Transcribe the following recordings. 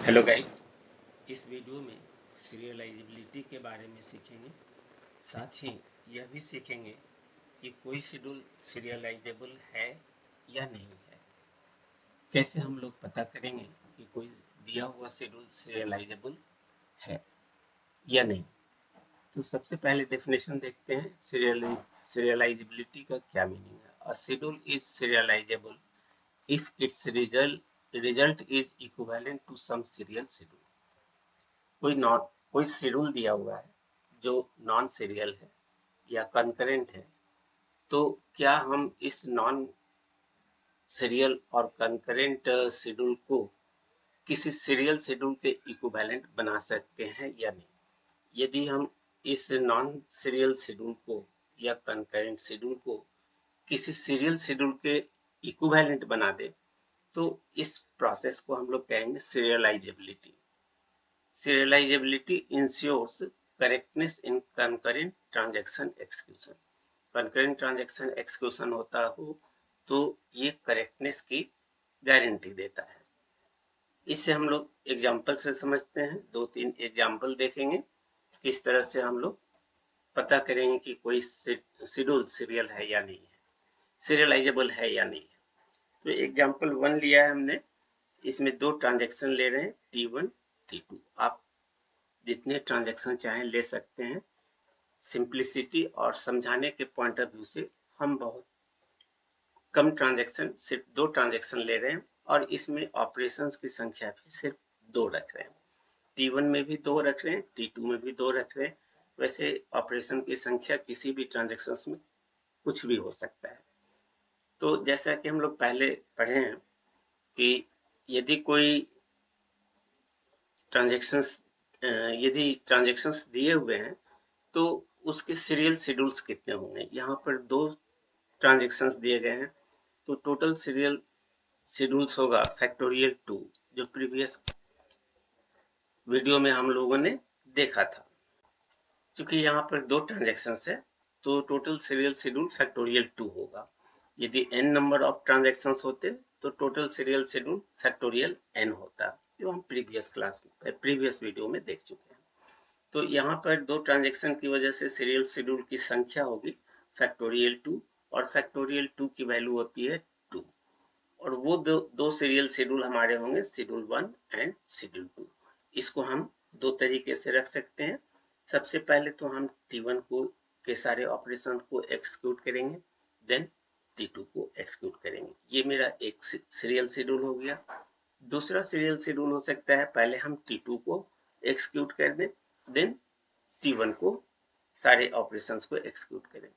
Hello guys, इस video में serialisability के बारे में सीखेंगे। साथ ही यह भी सीखेंगे कि कोई शेड्यूल सीरियलाइजेबल है या नहीं है। कैसे हम लोग पता करेंगे कि कोई दिया हुआ शेड्यूल सीरियलाइजेबल है या नहीं। तो सबसे पहले डेफिनेशन देखते हैं सीरियलाइजेबिलिटी का क्या मीनिंग है। A schedule is serializable if it's result is equivalent to some serial schedule. कोई शेड्यूल दिया हुआ है जो नॉन सीरियल है या कंकरेंट है, तो क्या हम इस नॉन सीरियल और कंकरेंट शेड्यूल को किसी सीरियल शेड्यूल के इक्विवेलेंट बना सकते हैं या नहीं। यदि हम इस नॉन सीरियल शेड्यूल को या कंकरेंट शेड्यूल को किसी सीरियल शेड्यूल के इक्विवेलेंट बना दे, तो इस प्रोसेस को हम लोग कहेंगे serialisability. Serializability ensures correctness in concurrent transaction execution. Concurrent transaction execution होता हो तो ये करेक्टनेस की गारंटी देता है। इससे हम लोग एग्जाम्पल से समझते हैं। दो तीन एग्जाम्पल देखेंगे किस तरह से हम लोग पता करेंगे कि कोई शेड्यूल सीरियल है या नहीं है, सीरियलाइजेबल है या नहीं है। तो एग्जाम्पल 1 लिया है हमने। इसमें दो ट्रांजेक्शन ले रहे हैं, T1 T2। आप जितने ट्रांजैक्शन चाहें ले सकते हैं। सिंप्लिसिटी और समझाने के पॉइंट ऑफ व्यू से हम बहुत कम ट्रांजैक्शन, सिर्फ दो ट्रांजैक्शन ले रहे हैं और इसमें ऑपरेशंस की संख्या भी सिर्फ दो रख रहे हैं। T1 में भी दो रख रहे हैं, T2 में भी दो रख रहे हैं। वैसे ऑपरेशन की संख्या किसी भी ट्रांजैक्शन में कुछ भी हो सकता है। तो जैसा कि हम लोग पहले पढ़े हैं कि यदि कोई ट्रांजैक्शंस यदि ट्रांजैक्शंस दिए हुए हैं तो उसके सीरियल शेड्यूल्स कितने होंगे। यहाँ पर दो ट्रांजेक्शन्स दिए गए हैं तो टोटल सीरियल शेड्यूल्स होगा फैक्टोरियल 2, जो प्रीवियस वीडियो में हम लोगों ने देखा था। क्योंकि यहाँ पर दो ट्रांजेक्शन्स है तो टोटल सीरियल शेड्यूल फैक्टोरियल 2 होगा। यदि n नंबर ऑफ ट्रांजेक्शन्स होते तो total serial schedule factorial n होता, जो हम प्रीवियस वीडियो में देख चुके हैं। तो यहाँ पर दो ट्रांजैक्शन की वजह से सीरियल शेड्यूल की संख्या होगी फैक्टोरियल 2 और फैक्टोरियल 2 की वैल्यू होती है 2। और वो दो सीरियल शेड्यूल हमारे होंगे शेड्यूल 1 एंड शेड्यूल 2। इसको हम दो तरीके से रख सकते हैं। सबसे पहले तो हम T1 को के सारे ऑपरेशन को एक्सिक्यूट करेंगे, देन T2 को एक्सिक्यूट करेंगे। ये मेरा एक सीरियल शेड्यूल हो गया। दूसरा सीरियल शेड्यूल हो सकता है पहले हम T2 को एक्सिक्यूट कर दें, देन T1 को सारे ऑपरेशंस को एक्सिक्यूट करें।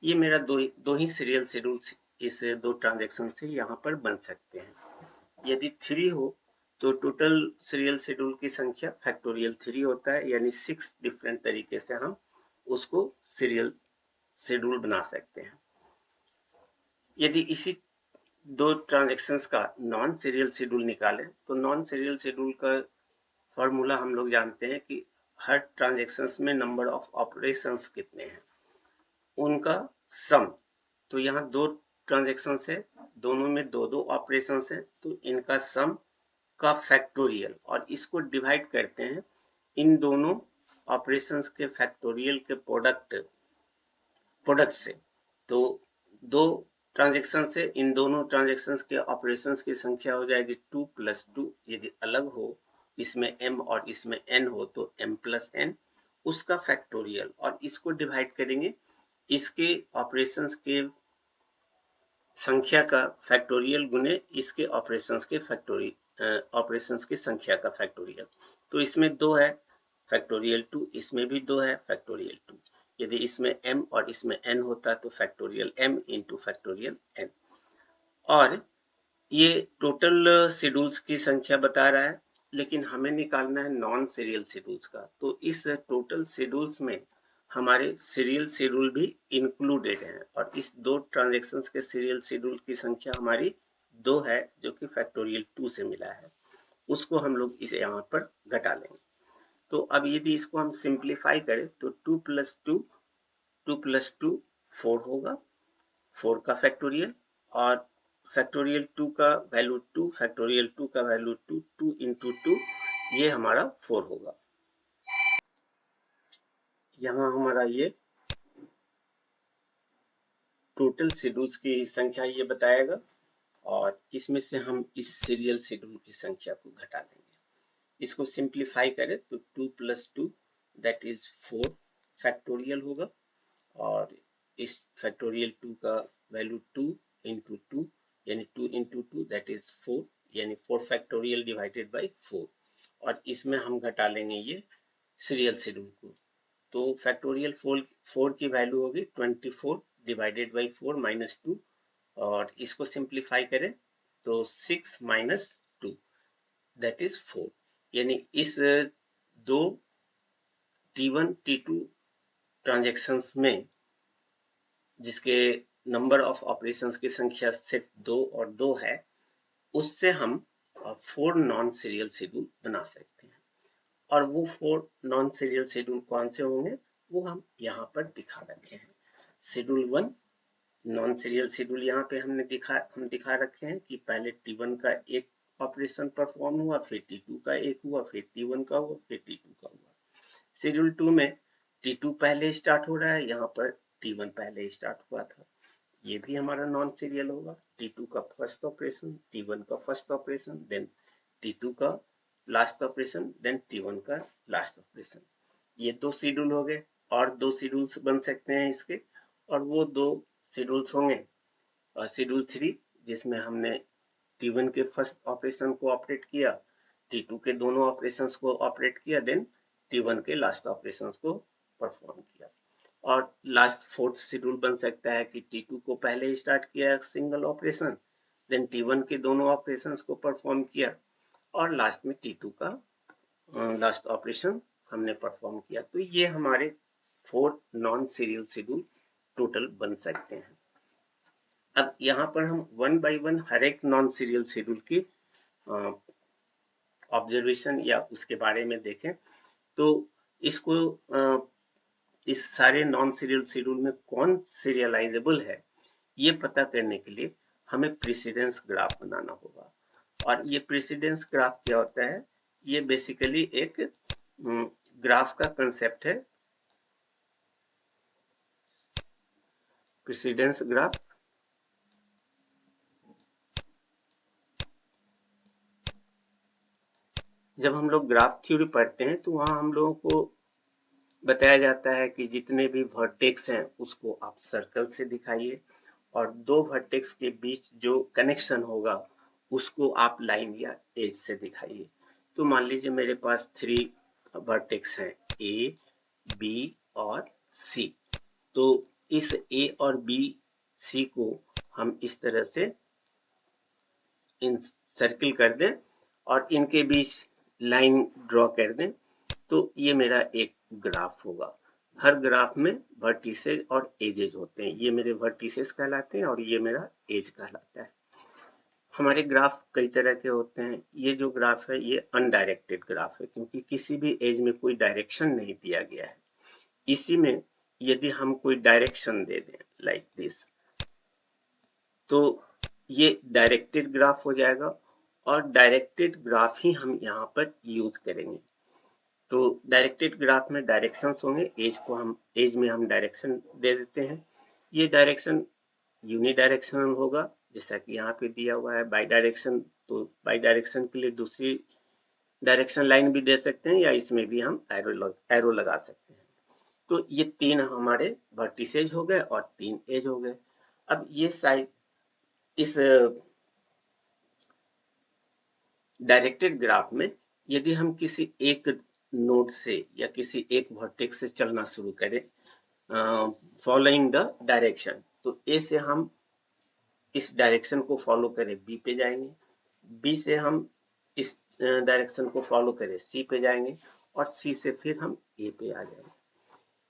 ये मेरा दो ही सीरियल शेड्यूल इस दो ट्रांजैक्शन से यहाँ पर बन सकते हैं। यदि 3 हो तो टोटल सीरियल शेड्यूल की संख्या फैक्टोरियल 3 होता है, यानी 6 डिफरेंट तरीके से हम उसको सीरियल शेड्यूल बना सकते हैं। यदि इसी दो ट्रांजैक्शंस का नॉन सीरियल शेड्यूल निकालें तो नॉन सीरियल शेड्यूल का फॉर्मूला हम लोग जानते हैं कि हर ट्रांजैक्शंस में नंबर ऑफ ऑपरेशंस कितने हैं, उनका सम। तो यहाँ दो ट्रांजैक्शन है, दोनों में दो दो ऑपरेशन है, तो इनका सम का फैक्टोरियल, और इसको डिवाइड करते हैं इन दोनों ऑपरेशंस के फैक्टोरियल के प्रोडक्ट से। तो दो ट्रांजैक्शन से इन दोनों ट्रांजैक्शंस के ऑपरेशंस की संख्या हो जाएगी 2 + 2। यदि अलग हो, इसमें m और इसमें n हो, तो m + n उसका फैक्टोरियल, और इसको डिवाइड करेंगे इसके ऑपरेशंस के संख्या का फैक्टोरियल गुने इसके ऑपरेशंस के ऑपरेशंस की संख्या का फैक्टोरियल। तो इसमें दो है फैक्टोरियल 2, इसमें भी दो है फैक्टोरियल 2। यदि इसमें m और इसमें n होता तो factorial m into factorial n। और ये टोटल शेड्यूल्स की संख्या बता रहा है, लेकिन हमें निकालना है नॉन सीरियल शेड्यूल्स का। तो इस टोटल शेड्यूल्स में हमारे सीरियल शेड्यूल भी इंक्लूडेड हैं, और इस दो ट्रांजैक्शंस के सीरियल शेड्यूल की संख्या हमारी 2 है, जो कि फैक्टोरियल 2 से मिला है। उसको हम लोग इसे यहाँ पर घटा लेंगे। तो अब यदि इसको हम सिंप्लीफाई करें तो 2 + 2 2 + 2 4 होगा, 4 का फैक्टोरियल, और फैक्टोरियल 2 का वैल्यू 2, फैक्टोरियल 2 का वैल्यू 2, 2 इंटू 2 ये हमारा 4 होगा। यहाँ हमारा ये टोटल शेड्यूल्स की संख्या ये बताएगा, और इसमें से हम इस सीरियल शेड्यूल की संख्या को घटा देंगे। इसको सिंप्लीफाई करें तो 2 + 2 दैट इज 4 फैक्टोरियल होगा, और इस फैक्टोरियल 2 का वैल्यू 2 × 2 यानी 2 × 2 दैट इज 4 यानी 4 फैक्टोरियल डिवाइडेड बाई 4, और इसमें हम घटा लेंगे ये सीरियल शेड्यूल को। तो फैक्टोरियल 4 की वैल्यू होगी 24 डिवाइडेड बाई 4 -2, और इसको सिंप्लीफाई करें तो 6 - 2 दैट इज 4, यानी इस दो T1 T2 ट्रांजेक्शन्स में जिसके नंबर ऑफ ऑपरेशंस की संख्या सिर्फ 2 और 2 है, उससे हम 4 नॉन सीरियल शेड्यूल बना सकते हैं। और वो 4 नॉन सीरियल शेड्यूल कौन से होंगे वो हम यहाँ पर दिखा रखे हैं। शेड्यूल 1 नॉन सीरियल शेड्यूल यहाँ पे हम दिखा रखे हैं कि पहले T1 का एक ऑपरेशन परफॉर्म हुआ, फिर T2 का एक हुआ, फिर T1 का हुआ, फिर T2 का हुआ। शेड्यूल 2 में T2 पहले स्टार्ट हो रहा है, यहाँ पर T1 पहले स्टार्ट हुआ था, ये भी हमारा नॉन सीरियल होगा। T2 का फर्स्ट ऑपरेशन, T1 का फर्स्ट ऑपरेशन, देन T2 का लास्ट ऑपरेशन, देन T1 का लास्ट ऑपरेशन। ये 2 शेड्यूल हो गए, और 2 शेड्यूल्स बन सकते हैं इसके, और वो 2 शेड्यूल्स होंगे शेड्यूल 3 जिसमें हमने T1 के फर्स्ट ऑपरेशन को ऑपरेट किया, T2 के दोनों ऑपरेशंस को ऑपरेट किया, देन T1 के लास्ट ऑपरेशंस को परफॉर्म किया। और लास्ट 4th शेड्यूल बन सकता है कि T2 को पहले स्टार्ट किया सिंगल ऑपरेशन, देन T1 के दोनों ऑपरेशंस को परफॉर्म किया, और लास्ट में T2 का लास्ट ऑपरेशन हमने परफॉर्म किया। तो ये हमारे 4 नॉन सीरियल शेड्यूल टोटल बन सकते हैं। अब यहाँ पर हम 1 by 1 हर एक नॉन सीरियल शेड्यूल की ऑब्जर्वेशन या उसके बारे में देखें, तो इसको इस सारे नॉन सीरियल शेड्यूल में कौन सीरियलाइजेबल है ये पता करने के लिए हमें प्रेसिडेंस ग्राफ बनाना होगा। और ये प्रेसिडेंस ग्राफ क्या होता है, ये बेसिकली एक ग्राफ का कंसेप्ट है। प्रेसिडेंस ग्राफ जब हम लोग ग्राफ थ्योरी पढ़ते हैं तो वहाँ हम लोगों को बताया जाता है कि जितने भी वर्टेक्स हैं उसको आप सर्कल से दिखाइए, और 2 वर्टेक्स के बीच जो कनेक्शन होगा उसको आप लाइन या एज से दिखाइए। तो मान लीजिए मेरे पास 3 वर्टेक्स हैं, ए, बी और सी। तो इस ए और बी सी को हम इस तरह से इन सर्किल कर दें और इनके बीच लाइन ड्रॉ कर दें, तो ये मेरा एक ग्राफ होगा। हर ग्राफ में वर्टिसेस और एजेस होते हैं, ये मेरे वर्टिसेस कहलाते हैं और ये मेरा एज कहलाता है। हमारे ग्राफ कई तरह के होते हैं। ये जो ग्राफ है ये अनडायरेक्टेड ग्राफ है, क्योंकि किसी भी एज में कोई डायरेक्शन नहीं दिया गया है। इसी में यदि हम कोई डायरेक्शन दे दें लाइक दिस, तो ये डायरेक्टेड ग्राफ हो जाएगा, और डायरेक्टेड ग्राफ ही हम यहाँ पर यूज करेंगे। तो डायरेक्टेड ग्राफ में डायरेक्शंस होंगे, एज में हम डायरेक्शन दे देते हैं। ये डायरेक्शन यूनिडायरेक्शनल होगा, जैसा कि यहाँ पे दिया हुआ है बाई डायरेक्शन। तो बाई डायरेक्शन के लिए दूसरी डायरेक्शन लाइन भी दे सकते हैं, या इसमें भी हम एरो लगा सकते हैं। तो ये 3 हमारे वर्टिसेज हो गए और 3 एज हो गए। अब ये साइड इस डायरेक्टेड ग्राफ में यदि हम किसी एक नोड से या किसी एक वर्टेक्स से चलना शुरू करें फॉलोइंग द डायरेक्शन, तो ए से हम इस डायरेक्शन को फॉलो करें बी पे जाएंगे, बी से हम इस डायरेक्शन को फॉलो करें सी पे जाएंगे, और सी से फिर हम ए पे आ जाएंगे।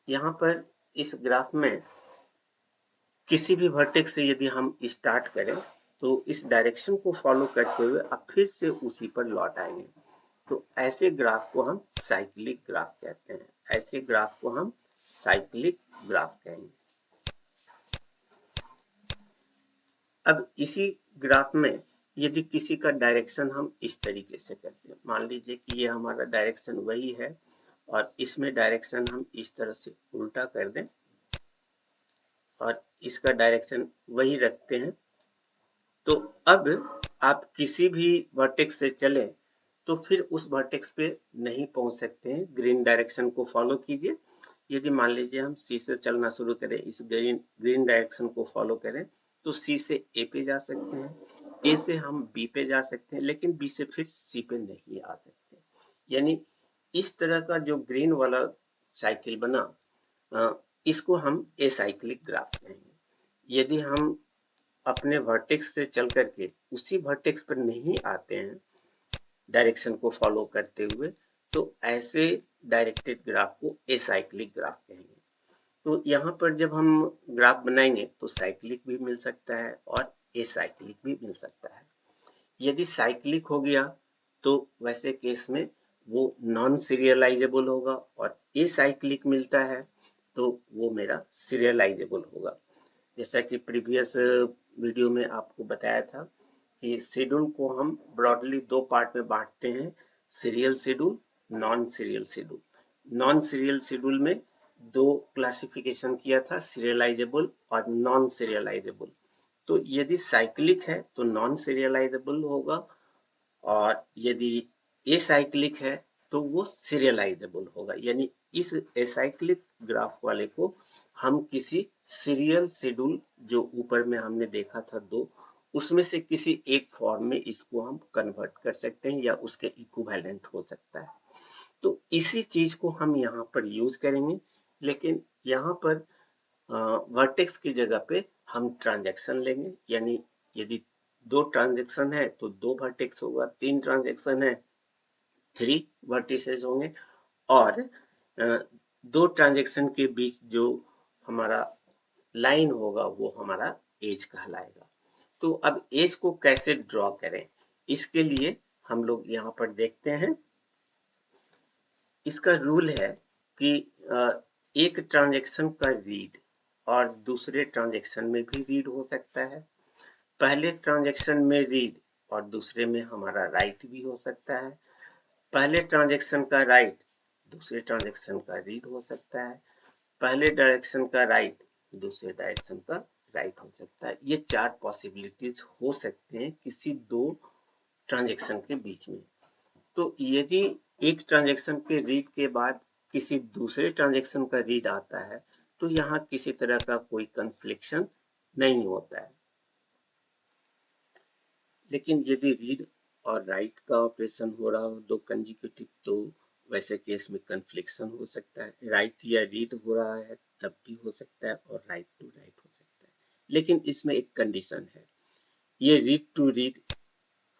यहाँ पर इस ग्राफ में किसी भी वर्टेक्स से यदि हम स्टार्ट करें तो इस डायरेक्शन को फॉलो करते हुए अब फिर से उसी पर लौट आएंगे। तो ऐसे ग्राफ को हम साइक्लिक ग्राफ कहते हैं। ऐसे ग्राफ को हम साइक्लिक ग्राफ कहेंगे। अब इसी ग्राफ में यदि किसी का डायरेक्शन हम इस तरीके से करते हैं, मान लीजिए कि ये हमारा डायरेक्शन वही है और इसमें डायरेक्शन हम इस तरह से उल्टा कर दें और इसका डायरेक्शन वही रखते हैं, तो अब आप किसी भी वर्टेक्स से चलें तो फिर उस वर्टेक्स पे नहीं पहुंच सकते हैं। ग्रीन डायरेक्शन को फॉलो कीजिए। यदि मान लीजिए हम सी से चलना शुरू करें, इस ग्रीन डायरेक्शन को फॉलो करें, तो सी से ए पे जा सकते हैं, ए से हम बी पे जा सकते हैं, लेकिन बी से फिर सी पे नहीं आ सकते। यानी इस तरह का जो ग्रीन वाला साइकिल बना, इसको हम एसाइक्लिक ग्राफ कहेंगे। यदि हम अपने वर्टेक्स से चल करके उसी वर्टेक्स पर नहीं आते हैं डायरेक्शन को फॉलो करते हुए, तो ऐसे डायरेक्टेड ग्राफ को एसाइक्लिक ग्राफ कहेंगे। तो यहाँ पर जब हम ग्राफ बनाएंगे तो साइक्लिक भी मिल सकता है और एसाइक्लिक भी मिल सकता है। यदि साइक्लिक हो गया तो वैसे केस में वो नॉन सीरियलाइजेबल होगा, और एसाइक्लिक मिलता है तो वो मेरा सीरियलाइजेबल होगा। जैसा कि प्रीवियस वीडियो में आपको बताया था कि शेड्यूल को हम ब्रॉडली दो पार्ट में बांटते हैं, serial schedule, non serial schedule. Non serial schedule में दो क्लासिफिकेशन किया था, सीरियलाइजेबल और नॉन सीरियलाइजेबल। तो यदि साइक्लिक है तो नॉन सीरियलाइजेबल होगा, और यदि एसाइक्लिक है तो वो सीरियलाइजेबल होगा। यानी इस एसाइक्लिक ग्राफ वाले को हम किसी सीरियल शेड्यूल, जो ऊपर में हमने देखा था दो, उसमें से किसी एक फॉर्म में इसको हम कन्वर्ट कर सकते हैं या उसके इक्विवेलेंट हो सकता है। तो इसी चीज को हम यहाँ पर यूज करेंगे, लेकिन यहाँ पर वर्टेक्स की जगह पे हम ट्रांजैक्शन लेंगे। यानी यदि दो ट्रांजैक्शन है तो दो वर्टेक्स होगा, तीन ट्रांजैक्शन है 3 वर्टिसेस होंगे, और दो ट्रांजैक्शन के बीच जो हमारा लाइन होगा वो हमारा एज कहलाएगा। तो अब एज को कैसे ड्रॉ करें, इसके लिए हम लोग यहाँ पर देखते हैं। इसका रूल है कि एक ट्रांजैक्शन का रीड और दूसरे ट्रांजैक्शन में भी रीड हो सकता है। पहले ट्रांजैक्शन में रीड और दूसरे में हमारा राइट भी हो सकता है। पहले ट्रांजैक्शन का राइट दूसरे ट्रांजैक्शन का रीड हो सकता है। पहले डायरेक्शन का राइट दूसरे डायरेक्शन का राइट हो सकता है। ये चार पॉसिबिलिटीज हो सकते हैं किसी दो ट्रांजैक्शन के बीच में। तो यदि एक ट्रांजैक्शन के रीड के बाद किसी दूसरे ट्रांजैक्शन का रीड आता है तो यहाँ किसी तरह का कोई कन्फ्लिक्शन नहीं होता है। लेकिन यदि रीड और राइट का ऑपरेशन हो रहा हो दो कंजिक्यूटिव, तो वैसे केस में कन्फ्लिक्शन हो सकता है। राइट या रीड हो रहा है तब भी हो सकता है और राइट टू राइट हो सकता है। लेकिन इसमें एक कंडीशन है, ये रीड टू रीड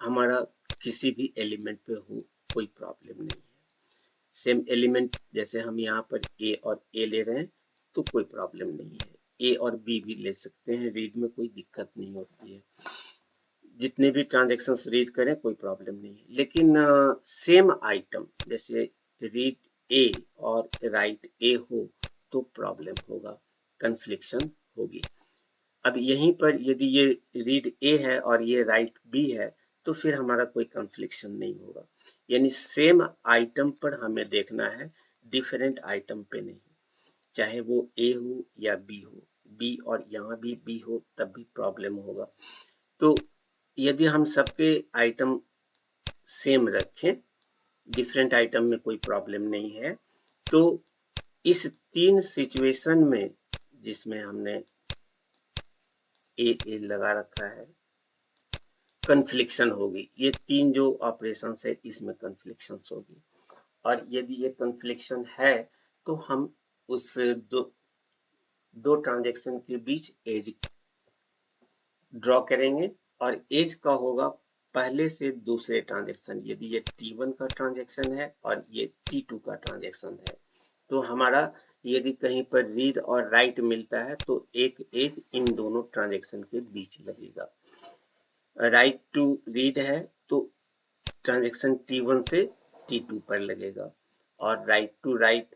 हमारा किसी भी एलिमेंट पे हो कोई प्रॉब्लम नहीं है। सेम एलिमेंट जैसे हम यहाँ पर ए और ए ले रहे हैं तो कोई प्रॉब्लम नहीं है। ए और बी भी ले सकते हैं, रीड में कोई दिक्कत नहीं होती है। जितने भी ट्रांजैक्शंस रीड करें कोई प्रॉब्लम नहीं है। लेकिन सेम आइटम जैसे रीड ए और राइट ए हो तो प्रॉब्लम होगा, कन्फ्लिक्शन होगी। अब यहीं पर यदि ये रीड ए है और ये राइट बी है तो फिर हमारा कोई कन्फ्लिक्शन नहीं होगा। यानी सेम आइटम पर हमें देखना है, डिफरेंट आइटम पे नहीं। चाहे वो ए हो या बी हो, बी और यहाँ भी बी हो तब भी प्रॉब्लम होगा। तो यदि हम सबके आइटम सेम रखें, डिफरेंट आइटम में कोई प्रॉब्लम नहीं है, तो इस तीन सिचुएशन में जिसमें हमने ए लगा रखा है, कन्फ्लिक्शन होगी। ये तीन जो ऑपरेशन है इसमें कन्फ्लिक्शन होगी, और यदि ये कन्फ्लिक्शन है तो हम उस दो ट्रांजैक्शन के बीच एज ड्रॉ करेंगे, और एज का होगा पहले से दूसरे ट्रांजैक्शन। यदि ये T1 का ट्रांजैक्शन है और ये T2 का ट्रांजैक्शन है तो हमारा यदि कहीं पर रीड और राइट मिलता है तो एक एज इन दोनों ट्रांजैक्शन के बीच लगेगा। राइट टू रीड है तो ट्रांजैक्शन T1 से T2 पर लगेगा, और right to right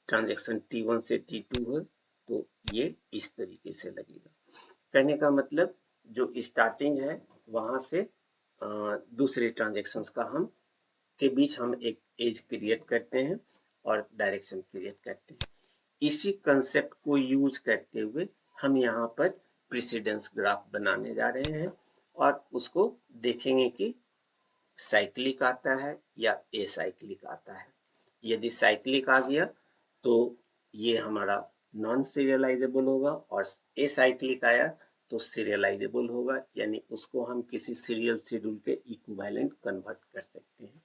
transaction T1 से T2 है तो ये इस तरीके से लगेगा। कहने का मतलब जो स्टार्टिंग है वहां से दूसरे ट्रांजेक्शन्स का हम के बीच हम एक एज क्रिएट करते हैं और डायरेक्शन क्रिएट करते हैं। इसी कंसेप्ट को यूज करते हुए हम यहाँ पर प्रेसिडेंस ग्राफ बनाने जा रहे हैं और उसको देखेंगे कि साइक्लिक आता है या एसाइक्लिक आता है। यदि साइक्लिक आ गया तो ये हमारा नॉन सीरियलाइजेबल होगा और एसाइक्लिक आया तो सीरियलाइजेबल होगा, यानी उसको हम किसी सीरियल शेड्यूल के इक्विवेलेंट कन्वर्ट कर सकते हैं।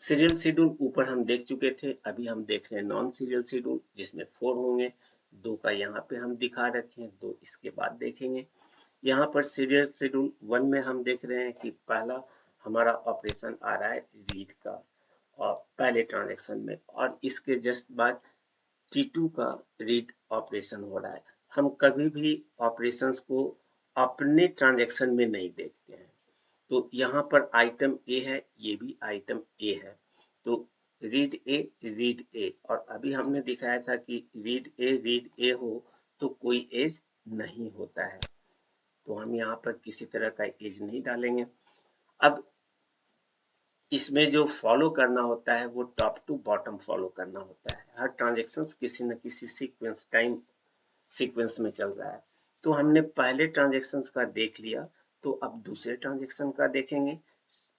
सीरियल शेड्यूल ऊपर हम देख चुके थे, अभी हम देख रहे हैं नॉन सीरियल शेड्यूल जिसमें 4 होंगे। 2 का यहाँ पे हम दिखा रखे हैं, 2 इसके बाद देखेंगे। यहाँ पर सीरियल शेड्यूल 1 में हम देख रहे हैं कि पहला हमारा ऑपरेशन आ रहा है रीड का और पहले ट्रांजेक्शन में, और इसके जस्ट बाद T2 का रीड ऑपरेशन हो रहा है। हम कभी भी ऑपरेशंस को अपने ट्रांजेक्शन में नहीं देखते हैं। तो यहाँ पर आइटम ए है, ये भी आइटम ए है, तो रीड ए, और अभी हमने दिखाया था कि रीड ए हो तो कोई एज नहीं होता है, तो हम यहाँ पर किसी तरह का एज नहीं डालेंगे। अब इसमें जो फॉलो करना होता है वो टॉप टू बॉटम फॉलो करना होता है। हर ट्रांजेक्शन किसी न किसी सीक्वेंस टाइम सीक्वेंस में चल रहा है। तो हमने पहले ट्रांजेक्शन्स का देख लिया, तो अब दूसरे ट्रांजेक्शन का देखेंगे।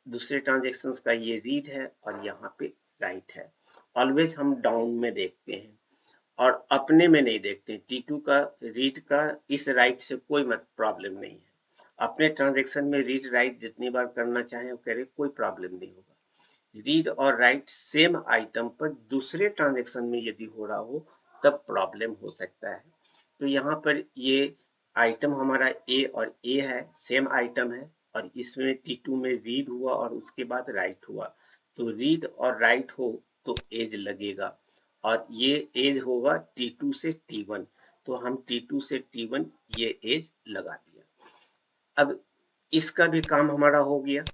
दूसरे ट्रांजेक्शन्स का ये रीड है और यहाँ पे राइट है। ऑलवेज हम डाउन में देखते हैं और अपने में नहीं देखते। T2 का रीड का इस राइट से कोई प्रॉब्लम नहीं है। अपने ट्रांजेक्शन में रीड राइट जितनी बार करना चाहें वो करें, कोई प्रॉब्लम नहीं होगा। रीड और राइट सेम आइटम पर दूसरे ट्रांजेक्शन में यदि हो रहा हो तब प्रॉब्लम हो सकता है। तो यहाँ पर ये आइटम हमारा ए और ए है, सेम आइटम है, और इसमें T2 में रीड हुआ और उसके बाद राइट हुआ, तो रीड और राइट हो तो एज लगेगा, और ये एज होगा T2 से T1, तो हम T2 से T1 ये एज लगा दिया। अब इसका भी काम हमारा हो गया।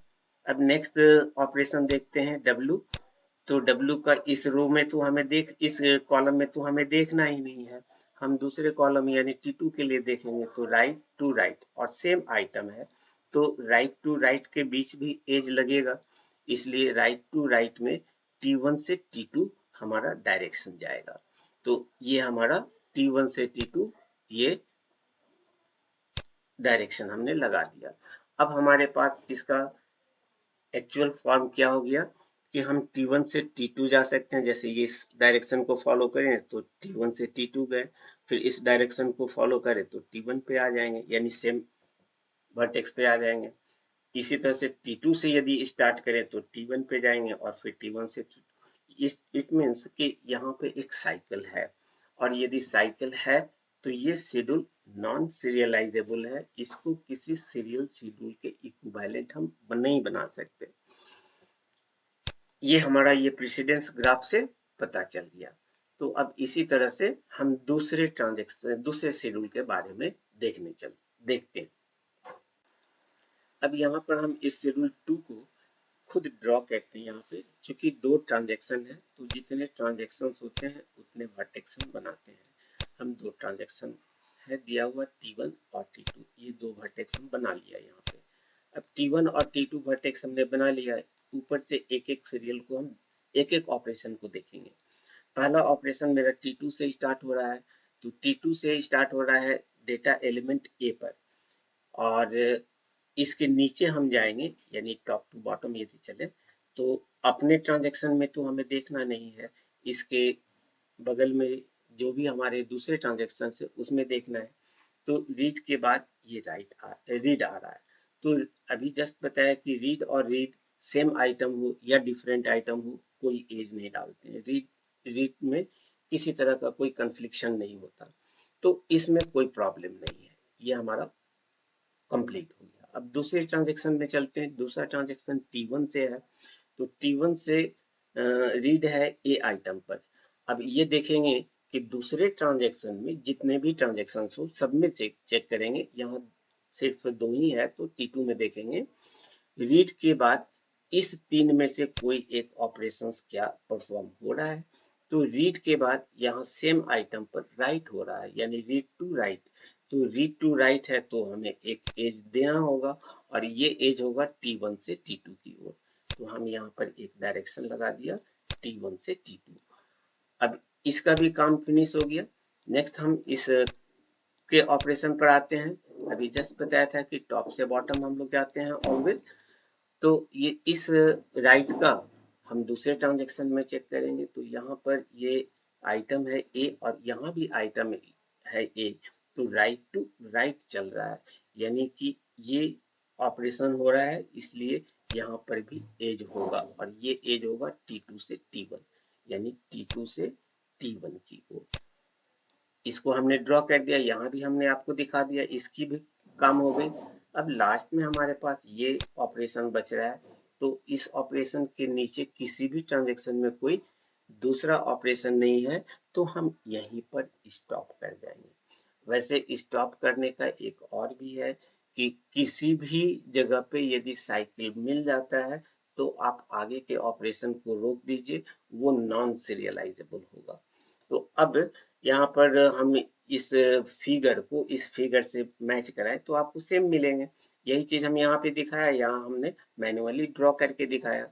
अब नेक्स्ट ऑपरेशन देखते हैं W। तो W का इस रो में तो हमें इस कॉलम में तो हमें देखना ही नहीं है, हम दूसरे कॉलम यानी T2 के लिए देखेंगे। तो राइट टू राइट और सेम आइटम है, तो राइट टू राइट के बीच भी एज लगेगा, इसलिए राइट टू राइट में T1 से T2 हमारा डायरेक्शन जाएगा। तो ये हमारा T1 से T2 ये डायरेक्शन हमने लगा दिया। अब हमारे पास इसका एक्चुअल फॉर्म क्या हो गया कि हम T1 से T2 जा सकते हैं। जैसे ये इस डायरेक्शन को फॉलो करें तो T1 से T2 गए, फिर इस डायरेक्शन को फॉलो करें तो T1 पे आ जाएंगे, यानी सेम वर्टेक्स पे आ जाएंगे। इसी तरह से T2 से यदि स्टार्ट करें तो T1 पे जाएंगे और फिर T1 से इट मीन्स कि यहाँ पे एक साइकिल है, और यदि साइकिल है तो ये शेड्यूल नॉन सीरियलाइजेबल है, इसको किसी सीरियल शेड्यूल के इक्विवेलेंट हम नहीं बना सकते। ये हमारा ये प्रेसिडेंस ग्राफ से पता चल गया। तो अब इसी तरह से हम दूसरे ट्रांजेक्शन दूसरे शेड्यूल के बारे में देखते हैं। अब यहाँ पर हम इस शेड्यूल 2 को खुद ड्रॉ करते हैं। यहाँ पे चूंकि 2 ट्रांजेक्शन है तो जितने ट्रांजेक्शन होते हैं उतने वर्टेक्स बनाते हैं। हम 2 ट्रांजेक्शन है दिया हुआ T1 और T2, ये 2 वर्टेक्स बना लिया यहाँ पे। अब T1 और T2 वर्टेक्स हमने बना लिया है, ऊपर से एक एक सीरियल को हम एक एक ऑपरेशन को देखेंगे। पहला ऑपरेशन मेरा T2 से स्टार्ट हो रहा है, तो T2 से स्टार्ट हो रहा है डेटा एलिमेंट ए पर, और इसके नीचे हम जाएंगे यानी टॉप टू बॉटम यदि चले तो अपने ट्रांजेक्शन में तो हमें देखना नहीं है, इसके बगल में जो भी हमारे दूसरे ट्रांजेक्शन है उसमें देखना है। तो रीड के बाद ये रीड आ रहा है, तो अभी जस्ट बताया कि रीड सेम आइटम हो या डिफरेंट आइटम हो कोई एज नहीं डालते हैं। रीड में किसी तरह का कोई कन्फ्लिक्शन नहीं होता, तो इसमें कोई प्रॉब्लम नहीं है। ये हमारा कंप्लीट हो गया। अब दूसरे ट्रांजेक्शन में चलते हैं। दूसरा ट्रांजेक्शन T1 से है, तो T1 से रीड है ए आइटम पर। अब ये देखेंगे कि दूसरे ट्रांजेक्शन में जितने भी ट्रांजेक्शन हो सब में चेक करेंगे, यहाँ सिर्फ 2 ही है तो T2 में देखेंगे रीड के बाद इस 3 में से कोई एक ऑपरेशन क्या परफॉर्म हो रहा है। तो रीड के बाद यहाँ सेम आइटम पर राइट हो रहा है, यानी रीड टू राइट, तो रीड टू राइट है तो हमें एक एज देना होगा और ये एज होगा T1 से T2 की ओर। तो हम यहाँ पर एक डायरेक्शन लगा दिया T1 से T2। अब इसका भी काम फिनिश हो गया। नेक्स्ट हम इस के ऑपरेशन पर आते हैं। अभी जस्ट बताया था कि टॉप से बॉटम हम लोग जाते हैं ऑलवेज। तो ये इस राइट का हम दूसरे ट्रांजेक्शन में चेक करेंगे। तो यहाँ पर ये आइटम है ए और यहाँ भी आइटम है ए, तो राइट टू राइट चल रहा है, यानी कि ये ऑपरेशन हो रहा है, इसलिए यहाँ पर भी एज होगा और ये एज होगा T2 से T1, यानी T2 से T1 की ओर। इसको हमने ड्रॉ कर दिया, यहाँ भी हमने आपको दिखा दिया, इसकी भी काम हो गई। अब लास्ट में हमारे पास ये ऑपरेशन बच रहा है, तो इस ऑपरेशन के नीचे किसी भी ट्रांजेक्शन में कोई दूसरा ऑपरेशन नहीं है, तो हम यहीं पर स्टॉप कर जाएंगे। वैसे स्टॉप करने का एक और भी है कि किसी भी जगह पे यदि साइकिल मिल जाता है तो आप आगे के ऑपरेशन को रोक दीजिए, वो नॉन सीरियलाइजेबल होगा। तो अब यहाँ पर हम इस फिगर को इस फिगर से मैच कराएं तो आपको सेम मिलेंगे। यही चीज हम यहाँ पे दिखाया, यहाँ हमने मैन्युअली ड्रॉ करके दिखाया।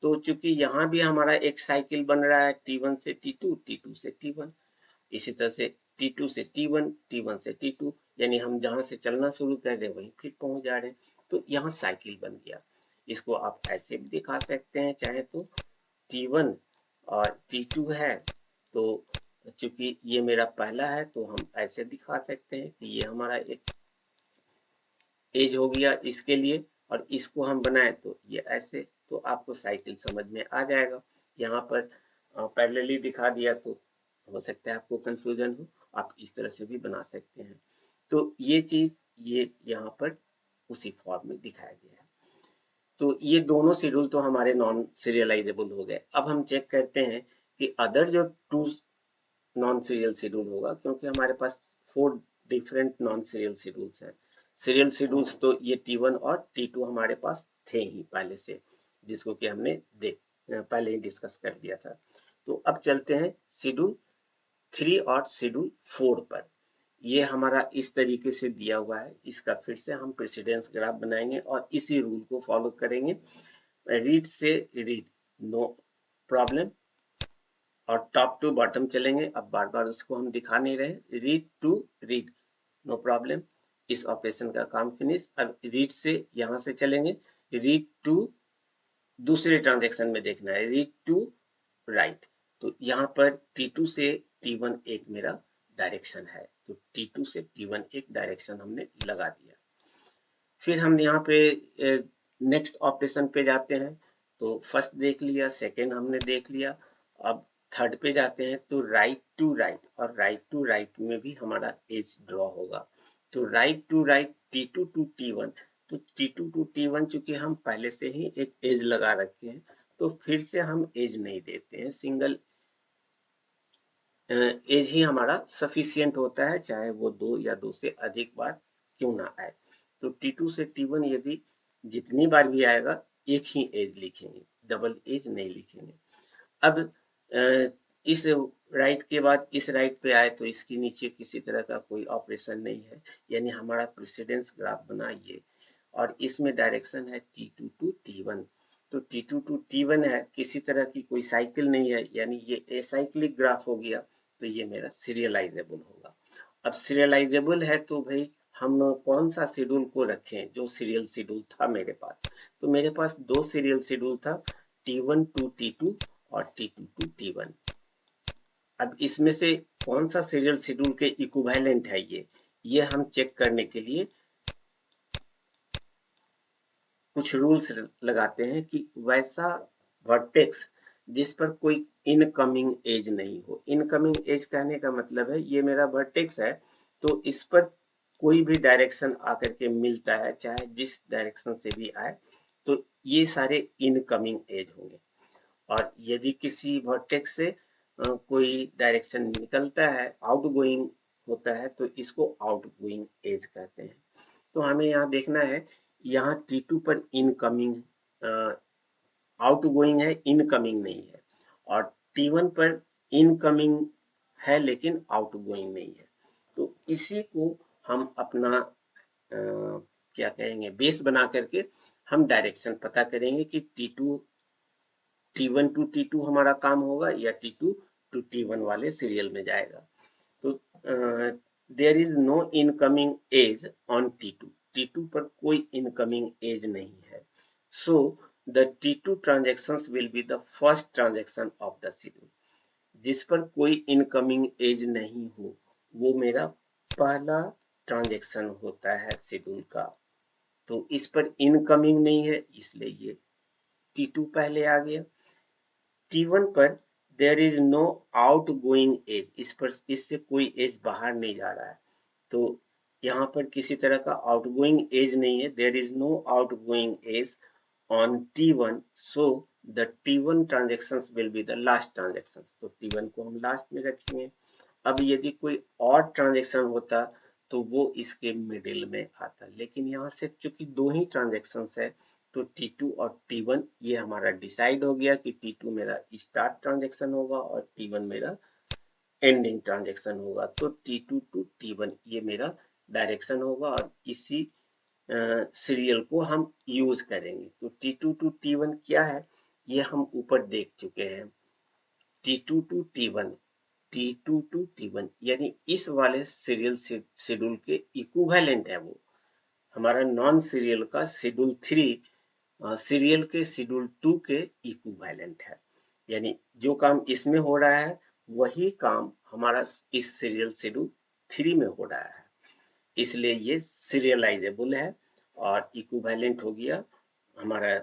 तो चूंकि यहाँ भी हमारा एक साइकिल बन रहा है T1 से T2, T2 से T1, इसी तरह से T2 से T1, T1 से T2, यानी हम जहाँ से चलना शुरू कर रहे हैं वहीं फिर पहुंच जा रहे हैं। तो यहाँ साइकिल बन गया। इसको आप ऐसे भी दिखा सकते हैं चाहे तो, T1 और T2 है, तो चूंकि ये मेरा पहला है तो हम ऐसे दिखा सकते हैं कि ये हमारा एक एज हो गया इसके लिए, और इसको हम बनाए तो ये ऐसे, तो आपको साइकिल समझ में आ जाएगा। यहाँ पर पैरेलली दिखा दिया तो हो सकता है आपको कंफ्यूजन हो, आप इस तरह से भी बना सकते हैं। तो ये चीज ये यहाँ पर उसी फॉर्म में दिखाया गया है। तो ये दोनों शेड्यूल तो हमारे नॉन सीरियलाइजेबल हो गए। अब हम चेक करते हैं कि अदर जो टू नॉन सीरियल शेड्यूल होगा, क्योंकि हमारे पास 4 डिफरेंट नॉन सीरियल शेड्यूल्स हैं। सीरियल शेड्यूल्स तो ये T1 और T2 हमारे पास थे ही पहले से, जिसको कि हमने पहले ही डिस्कस कर दिया था। तो अब चलते हैं शेड्यूल 3 और शेड्यूल 4 पर। ये हमारा इस तरीके से दिया हुआ है, इसका फिर से हम प्रेसिडेंस ग्राफ बनाएंगे और इसी रूल को फॉलो करेंगे। रीड से रीड नो प्रॉब्लम, और टॉप टू बॉटम चलेंगे। अब बार बार उसको हम दिखा नहीं रहे, read to read no problem, इस ऑपरेशन का काम फिनिश। अब रीड से यहाँ से चलेंगे, रीड टू दूसरे ट्रांजेक्शन में देखना है, रीड टू राइट। तो यहाँ पर T2 से T1 एक मेरा डायरेक्शन है, तो T2 से T1 एक डायरेक्शन हमने लगा दिया। फिर हम यहाँ पे नेक्स्ट ऑपरेशन पे जाते हैं। तो फर्स्ट देख लिया, सेकेंड हमने देख लिया, अब थर्ड पे जाते हैं। तो राइट टू राइट और राइट टू राइट में भी हमारा एज ड्रॉ होगा। तो write to right T2 to T1, तो T2 टू T1 चूंकि हम पहले से ही एक एज लगा रखे हैं, तो फिर से हम एज नहीं देते हैं, सिंगल एज ही हमारा सफिशियंट होता है, चाहे वो 2 या 2 से अधिक बार क्यों ना आए। तो T2 से T1 यदि जितनी बार भी आएगा एक ही एज लिखेंगे, डबल एज नहीं लिखेंगे। अब इस राइट के बाद इस राइट पे आए तो इसके नीचे किसी तरह का कोई ऑपरेशन नहीं है, यानी हमारा प्रेसिडेंस ग्राफ बना ये, और इसमें डायरेक्शन है T2 टू T1। तो T2 टू T1 है, किसी तरह की कोई साइकिल नहीं है, यानी ये एसाइक्लिक ग्राफ हो गया, तो ये मेरा सीरियलाइजेबल होगा। अब सीरियलाइजेबल है तो भाई हम कौन सा शेड्यूल को रखें, जो सीरियल शेड्यूल था मेरे पास। तो मेरे पास 2 सीरियल शेड्यूल था, T1 टू T2 और T2 टू T1। अब इसमें से कौन सा सीरियल शेड्यूल के इक्विवेलेंट है ये हम चेक करने के लिए कुछ रूल्स लगाते हैं कि वैसा वर्टेक्स जिस पर कोई इनकमिंग एज नहीं हो। इनकमिंग एज कहने का मतलब है ये मेरा वर्टेक्स है, तो इस पर कोई भी डायरेक्शन आकर के मिलता है, चाहे जिस डायरेक्शन से भी आए, तो ये सारे इनकमिंग एज होंगे। और यदि किसी वर्टेक्स से कोई डायरेक्शन निकलता है, आउटगोइंग होता है, तो इसको आउटगोइंग एज कहते हैं। तो हमें यहाँ देखना है, यहाँ T2 पर इनकमिंग आउटगोइंग है, इनकमिंग नहीं है, और T1 पर इनकमिंग है लेकिन आउटगोइंग नहीं है। तो इसी को हम अपना क्या कहेंगे बेस बना करके हम डायरेक्शन पता करेंगे कि T1 टू T2 हमारा काम होगा या T2 टू T1 वाले सीरियल में जाएगा। तो there is no incoming edge on T2 पर कोई इनकमिंग एज नहीं है। So the T2 transaction will be the first transaction of the schedule. जिस पर कोई इनकमिंग एज नहीं हो वो मेरा पहला ट्रांजेक्शन होता है शेड्यूल का। तो इस पर इनकमिंग नहीं है इसलिए ये T2 पहले आ गया। T1 पर there is no outgoing edge, इस पर इससे कोई एज बाहर नहीं जा रहा है। तो यहाँ पर किसी तरह का आउट गोइंग एज नहीं है, there is no outgoing edge on T1, so the T1 transaction will be the last transaction. तो T1 को हम लास्ट में रखेंगे। अब यदि कोई और ट्रांजेक्शन होता तो वो इसके मिडिल में आता, लेकिन यहाँ से चूंकि दो ही ट्रांजेक्शन है तो T2 और T1 ये हमारा डिसाइड हो गया कि T2 मेरा स्टार्ट ट्रांजेक्शन होगा और T1 मेरा एंडिंग ट्रांजेक्शन होगा। तो T2 टू T1 ये मेरा डायरेक्शन होगा और इसी सीरियल को हम यूज करेंगे। तो T2 टू T1 क्या है ये हम ऊपर देख चुके हैं। T2 to T1, T2 to T1 यानी इस वाले सीरियल शेड्यूल के इक्विवेलेंट है वो। हमारा नॉन सीरियल का शेड्यूल 3 सीरियल के शेड्यूल 2 के इक्विवेलेंट है। यानी जो काम इसमें हो रहा है वही काम हमारा इस सीरियल शेड्यूल 3 में हो रहा है, इसलिए ये सीरियलाइजेबल है और इक्विवेलेंट हो गया हमारा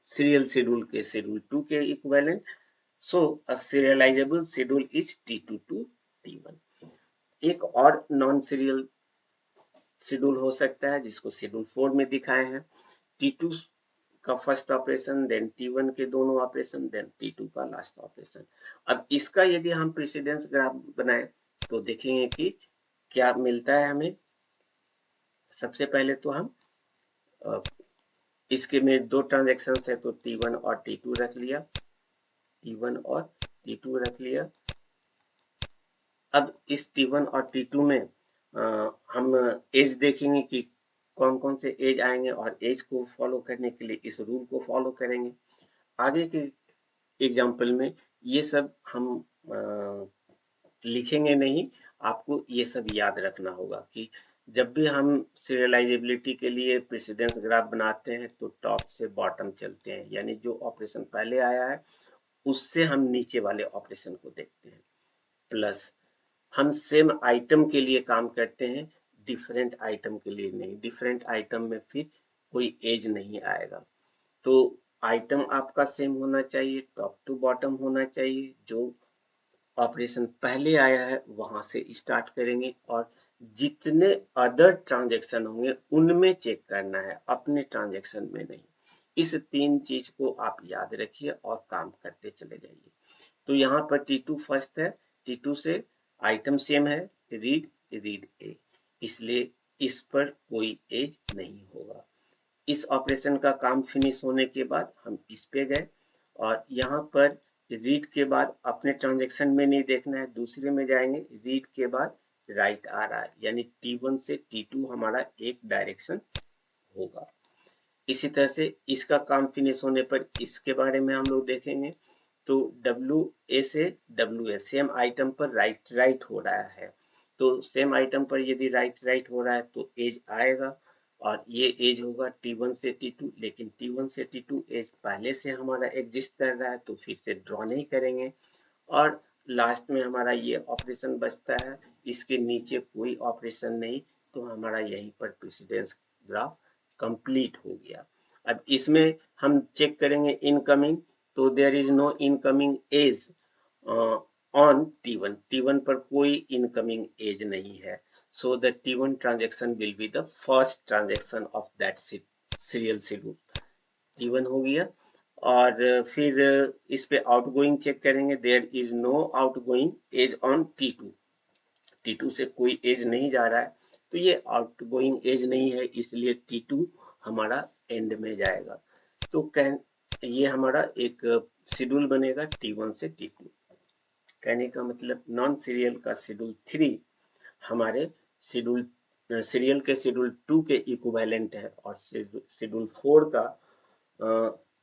सीरियल शेड्यूल के शेड्यूल 2 के equivalent. So a serializable schedule is T2 to T1। एक और नॉन सीरियल शेड्यूल हो सकता है जिसको शेड्यूल 4 में दिखाए हैं। T2 का फर्स्ट ऑपरेशन, देन T1 के दोनों ऑपरेशन, देन T2 का लास्ट ऑपरेशन। अब इसका यदि हम प्रेसिडेंस ग्राफ बनाए तो देखेंगे कि क्या मिलता है हमें। सबसे पहले तो हम इसके में दो ट्रांजेक्शन है तो T1 और T2 रख लिया, T1 और T2 रख लिया। अब इस T1 और T2 में हम एज देखेंगे कि कौन कौन से एज आएंगे और एज को फॉलो करने के लिए इस रूल को फॉलो करेंगे। आगे के एग्जाम्पल में ये सब हम लिखेंगे नहीं, आपको ये सब याद रखना होगा कि जब भी हम सीरियलाइजेबिलिटी के लिए प्रेसिडेंस ग्राफ बनाते हैं तो टॉप से बॉटम चलते हैं, यानी जो ऑपरेशन पहले आया है उससे हम नीचे वाले ऑपरेशन को देखते हैं। प्लस हम सेम आइटम के लिए काम करते हैं, डिफरेंट आइटम के लिए नहीं। डिफरेंट आइटम में फिर कोई एज नहीं आएगा। तो आइटम आपका सेम होना चाहिए, टॉप टू बॉटम होना चाहिए। जो ऑपरेशन पहले आया है वहां से स्टार्ट करेंगे और जितने अदर ट्रांजेक्शन होंगे उनमें चेक करना है, अपने ट्रांजेक्शन में नहीं। इस तीन चीज को आप याद रखिए और काम करते चले जाइए। तो यहाँ पर T2 फर्स्ट है, T2 से आइटम सेम है, रीड रीड ए, इसलिए इस पर कोई एज नहीं होगा। इस ऑपरेशन का काम फिनिश होने के बाद हम इस पे गए और यहाँ पर रीड के बाद अपने ट्रांजेक्शन में नहीं देखना है, दूसरे में जाएंगे। रीड के बाद राइट आ रहा है यानी T1 से T2 हमारा एक डायरेक्शन होगा। इसी तरह से इसका काम फिनिश होने पर इसके बारे में हम लोग देखेंगे। तो WA से WS सेम आइटम पर राइट राइट हो रहा है, तो सेम आइटम पर यदि राइट राइट हो रहा है तो एज आएगा और ये एज होगा T1 से T2। लेकिन T1 से T2 एज पहले से हमारा एग्जिस्ट कर रहा है तो फिर से ड्रॉ नहीं करेंगे। और लास्ट में हमारा ये ऑपरेशन बचता है, इसके नीचे कोई ऑपरेशन नहीं, तो हमारा यहीं पर प्रेसिडेंस ग्राफ कंप्लीट हो गया। अब इसमें हम चेक करेंगे इनकमिंग, तो there is no incoming edge on T1 पर कोई इनकमिंग एज नहीं है। So the T1 transaction will be the first transaction of that serial schedule. T1 हो गया और फिर इस पे आउटगोइंग चेक करेंगे, there is no outgoing edge on T2 से कोई एज नहीं जा रहा है, तो ये आउटगोइंग एज नहीं है इसलिए T2 हमारा एंड में जाएगा। तो ये हमारा एक शेड्यूल बनेगा T1 से T2। कहने का मतलब नॉन सीरियल का शेड्यूल 3 हमारे शेड्यूल सीरियल के शेड्यूल 2 के इक्विवेलेंट है और शेड्यूल 4 का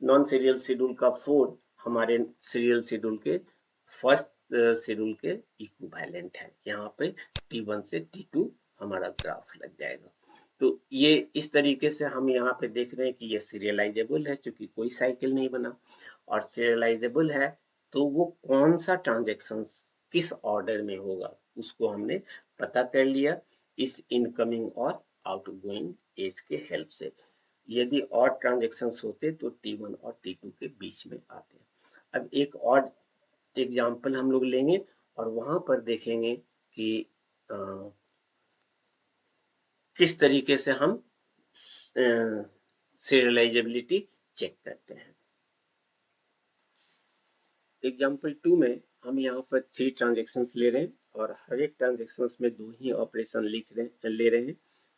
नॉन सीरियल शेड्यूल का 4 हमारे सीरियल शेड्यूल के फर्स्ट शेड्यूल के इक्विवेलेंट है। यहाँ पे T1 से T2 हमारा ग्राफ लग जाएगा। तो ये इस तरीके से हम यहाँ पे देख रहे हैं कि ये सीरियलाइजेबल है, क्योंकि कोई साइकिल नहीं बना और सीरियलाइजेबल है तो वो कौन सा ट्रांजेक्शन किस ऑर्डर में होगा उसको हमने पता कर लिया इस इनकमिंग और आउटगोइंग एज के हेल्प से। यदि और ट्रांजेक्शन्स होते तो T1 और T2 के बीच में आते। अब एक और एग्जाम्पल हम लोग लेंगे और वहां पर देखेंगे कि किस तरीके से हम सीरियलाइजेबिलिटी चेक करते हैं। एग्जाम्पल 2 में हम यहाँ पर 3 ट्रांजेक्शन्स ले रहे हैं और हर एक ट्रांजेक्शन्स में 2 ही ऑपरेशन ले रहे हैं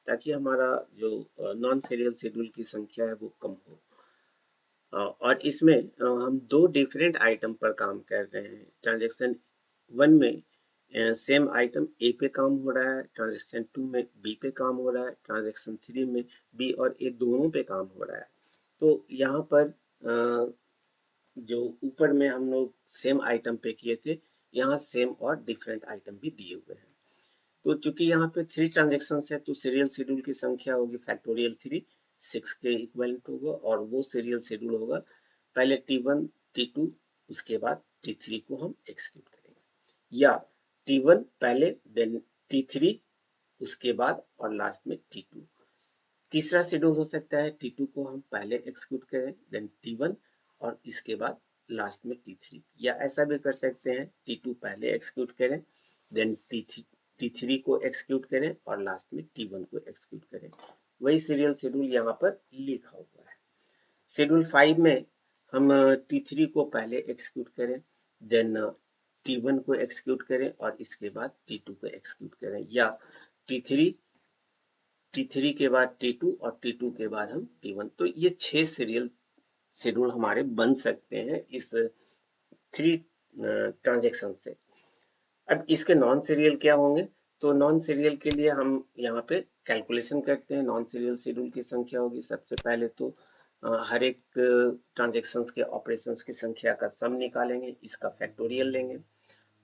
ताकि हमारा जो नॉन सीरियल शेड्यूल की संख्या है वो कम हो। और इसमें हम 2 डिफरेंट आइटम पर काम कर रहे हैं। ट्रांजेक्शन 1 में सेम आइटम ए पे काम हो रहा है, ट्रांजेक्शन 2 में बी पे काम हो रहा है, ट्रांजेक्शन 3 में बी और ए दोनों पे काम हो रहा है। तो यहाँ पर जो ऊपर में हम लोग सेम आइटम पे किए थे, यहाँ सेम और डिफरेंट आइटम भी दिए हुए हैं। तो चूंकि यहाँ पे 3 ट्रांजेक्शन है तो सीरियल शेड्यूल की संख्या होगी फैक्टोरियल 3, 6 के इक्वलेंट होगा और वो सीरियल शेड्यूल होगा पहले T1 T2 उसके बाद T3 को हम एक्सिक्यूट करेंगे, या T1 पहले देन T3 उसके बाद और लास्ट में T2। तीसरा शेड्यूल हो सकता है T2 को हम पहले एक्सिक्यूट करें देन T1 और इसके बाद लास्ट में T3, या ऐसा भी कर सकते हैं T2 पहले एक्सिक्यूट करें देन T3 को एक्सिक्यूट करें और लास्ट में T1 को एक्सिक्यूट करें। वही सीरियल शेड्यूल यहाँ पर लिखा हुआ है। शेड्यूल 5 में हम T3 को पहले एक्सिक्यूट करें देन T1 को एक्सिक्यूट करें और इसके बाद T2 को एक्सिक्यूट करें, या T3 के बाद T2 और T2 के बाद हम T1। तो ये 6 सीरियल शेड्यूल हमारे बन सकते हैं इस 3 ट्रांजेक्शन से। अब इसके नॉन सीरियल क्या होंगे, तो नॉन सीरियल के लिए हम यहाँ पे कैलकुलेशन करते हैं। नॉन सीरियल शेड्यूल की संख्या होगी सबसे पहले तो हर एक ट्रांजेक्शन्स के ऑपरेशंस की संख्या का सम निकालेंगे, इसका फैक्टोरियल लेंगे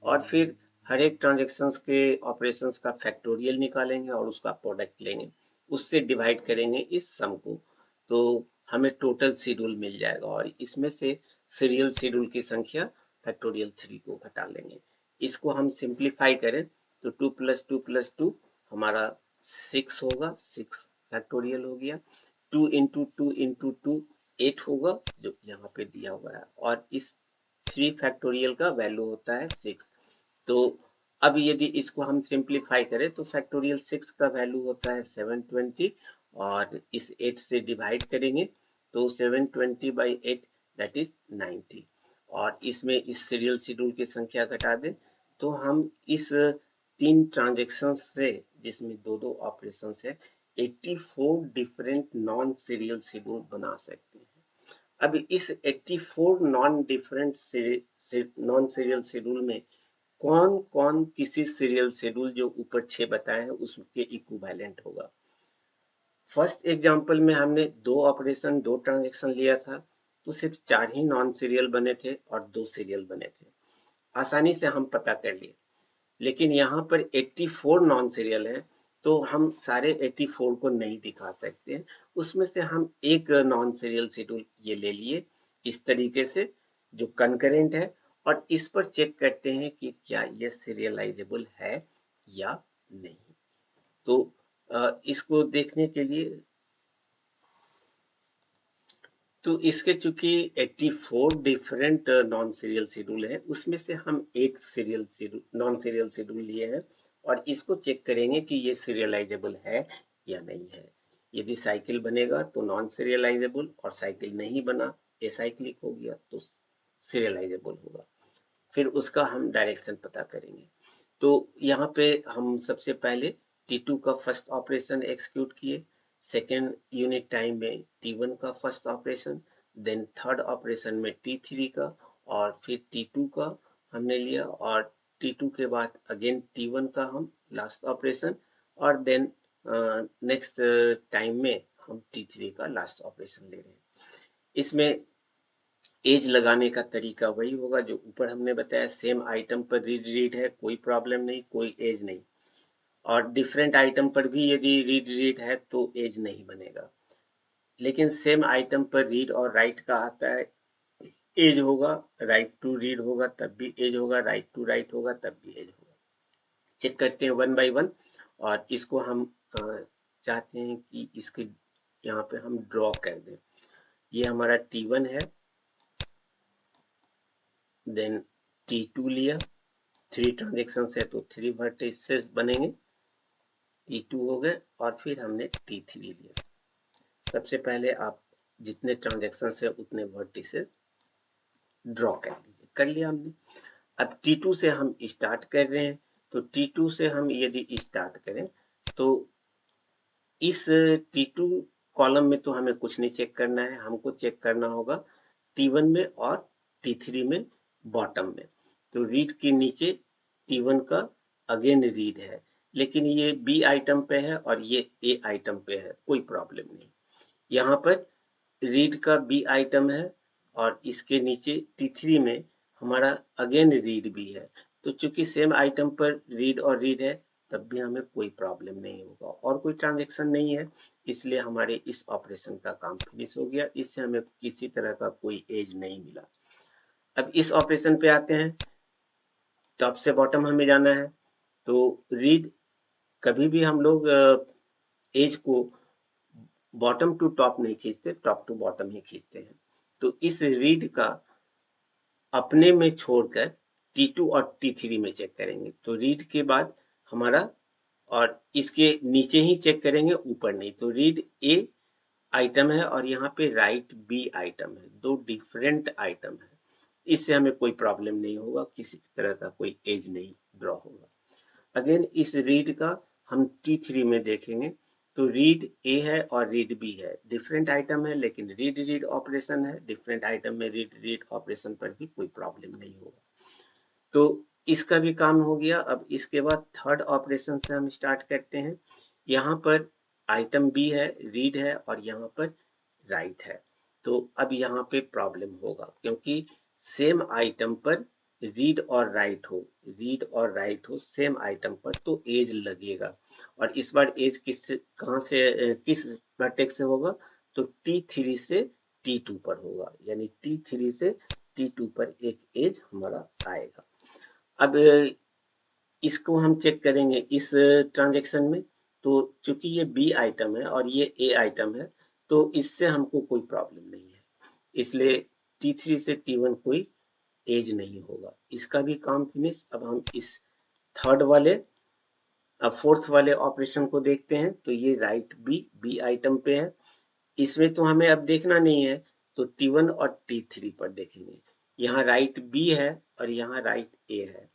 और फिर हर एक ट्रांजेक्शन्स के ऑपरेशंस का फैक्टोरियल निकालेंगे और उसका प्रोडक्ट लेंगे, उससे डिवाइड करेंगे इस सम को, तो हमें टोटल शेड्यूल मिल जाएगा और इसमें से सीरियल शेड्यूल की संख्या फैक्टोरियल 3 को घटा लेंगे। इसको हम सिंप्लीफाई करें तो 2 + 2 + 2 हमारा 6 होगा, 6 फैक्टोरियल हो गया। 2 × 2 × 2 8 होगा जो यहाँ पे दिया हुआ है और इस 3 फैक्टोरियल का वैल्यू होता है 6। तो अब यदि इसको हम सिंप्लीफाई करें तो फैक्टोरियल 6 का वैल्यू होता है 720 और इस 8 से डिवाइड करेंगे तो 720/8 दैट इज 90 और इसमें इस सीरियल शेड्यूल की संख्या घटा दें तो हम इस 3 ट्रांजेक्शन से जिसमें 2-2 ऑपरेशन है 84 डिफरेंट नॉन सीरियल शेड्यूल बना सकते हैं। अब इस 84 नॉन सीरियल शेड्यूल में कौन कौन किसी सीरियल शेड्यूल जो ऊपर 6 बताए हैं उसके इक्विवेलेंट होगा। फर्स्ट एग्जांपल में हमने 2 ऑपरेशन 2 ट्रांजेक्शन लिया था तो सिर्फ 4 ही नॉन सीरियल बने थे और 2 सीरियल बने थे, आसानी से हम पता कर लिए। लेकिन यहाँ पर 84 नॉन सीरियल है तो हम सारे 84 को नहीं दिखा सकते, उसमें से हम एक नॉन सीरियल शेड्यूल ये ले लिए इस तरीके से जो कंकरेंट है और इस पर चेक करते हैं कि क्या ये सीरियलाइजेबल है या नहीं। तो इसको देखने के लिए तो इसके चूंकि 84 डिफरेंट नॉन सीरियल शेड्यूल है उसमें से हम एक serial schedule non serial schedule लिए हैं और इसको चेक करेंगे कि ये सीरियलाइजेबल है या नहीं है। यदि साइकिल बनेगा तो नॉन सीरियलाइजेबल और साइकिल नहीं बना एसाइक्लिक हो गया तो सीरियलाइजेबल होगा, फिर उसका हम डायरेक्शन पता करेंगे। तो यहाँ पे हम सबसे पहले T2 का फर्स्ट ऑपरेशन एक्सिक्यूट किए, सेकेंड यूनिट टाइम में T1 का first operation, then third operation में T3 का और फिर T2 का हमने लिया और T2 के बाद अगेन T1 का हम लास्ट ऑपरेशन और देन नेक्स्ट टाइम में हम T3 का लास्ट ऑपरेशन ले रहे हैं। इसमें एज लगाने का तरीका वही होगा जो ऊपर हमने बताया, सेम आइटम पर रीड है, कोई प्रॉब्लम नहीं, कोई एज नहीं। और डिफरेंट आइटम पर भी यदि रीड है तो एज नहीं बनेगा, लेकिन सेम आइटम पर रीड और राइट का आता है, एज होगा। राइट टू रीड होगा तब भी एज होगा, राइट टू राइट होगा तब भी एज होगा। चेक करते हैं वन बाय वन, और इसको हम चाहते हैं कि इसके यहाँ पे हम ड्रॉ कर दें। ये हमारा T1 है, देन T2 लिया, 3 ट्रांजेक्शन है तो 3 वर्टिसेस बनेंगे, T2 हो गए, और फिर हमने T3 लिया। सबसे पहले आप जितने ट्रांजेक्शन है उतने वर्टिसेस ड्रॉ कर लीजिए। कर लिया हमने। अब T2 से हम स्टार्ट कर रहे हैं, तो T2 से हम यदि स्टार्ट करें तो इस T2 कॉलम में तो हमें कुछ नहीं चेक करना है, हमको चेक करना होगा T1 में और T3 में बॉटम में। तो रीड के नीचे T1 का अगेन रीड है, लेकिन ये B आइटम पे है और ये A आइटम पे है, कोई प्रॉब्लम नहीं। यहाँ पर रीड का B आइटम है और इसके नीचे T3 में हमारा अगेन रीड भी है। तो चूंकि सेम आइटम पर रीड और रीड है, तब भी हमें कोई प्रॉब्लम नहीं होगा, और कोई ट्रांजेक्शन नहीं है, इसलिए हमारे इस ऑपरेशन का काम फिनिश हो गया। इससे हमें किसी तरह का कोई एज नहीं मिला। अब इस ऑपरेशन पे आते हैं, टॉप से बॉटम हमें जाना है, तो रीड कभी भी हम लोग एज को बॉटम टू टॉप नहीं खींचते, टॉप टू बॉटम ही खींचते हैं। तो इस रीड का अपने में छोड़कर T2 और T3 में चेक करेंगे। तो रीड के बाद हमारा, और इसके नीचे ही चेक करेंगे, ऊपर नहीं। तो रीड A आइटम है और यहाँ पे राइट B आइटम है, दो डिफरेंट आइटम है। इससे हमें कोई प्रॉब्लम नहीं होगा, किसी तरह का कोई एज नहीं ड्रॉ होगा। अगेन इस रीड का हम T3 में देखेंगे, तो रीड A है और रीड B है, डिफरेंट आइटम है, लेकिन रीड ऑपरेशन है। डिफरेंट आइटम में रीड ऑपरेशन पर भी कोई प्रॉब्लम नहीं होगा। तो इसका भी काम हो गया। अब इसके बाद थर्ड ऑपरेशन से हम स्टार्ट करते हैं। यहाँ पर आइटम B है, रीड है, और यहाँ पर राइट है। तो अब यहाँ पे प्रॉब्लम होगा, क्योंकि सेम आइटम पर रीड और राइट हो सेम आइटम पर, तो एज लगेगा। और इस बार एज कहाँ से किस वर्टेक्स से होगा, तो T3 से T2 पर होगा, यानी T3 से T2 पर एक एज हमारा आएगा। अब इसको हम चेक करेंगे इस ट्रांजेक्शन में। तो चूंकि ये B आइटम है और ये A आइटम है, तो इससे हमको कोई प्रॉब्लम नहीं है, इसलिए T3 से T1 कोई एज नहीं होगा। इसका भी काम फिनिश। अब हम इस थर्ड वाले, अब फोर्थ वाले ऑपरेशन को देखते हैं। तो ये राइट B आइटम पे है, इसमें तो हमें अब देखना नहीं है, तो T1 और T3 पर देखेंगे। यहाँ राइट B है और यहाँ राइट A है,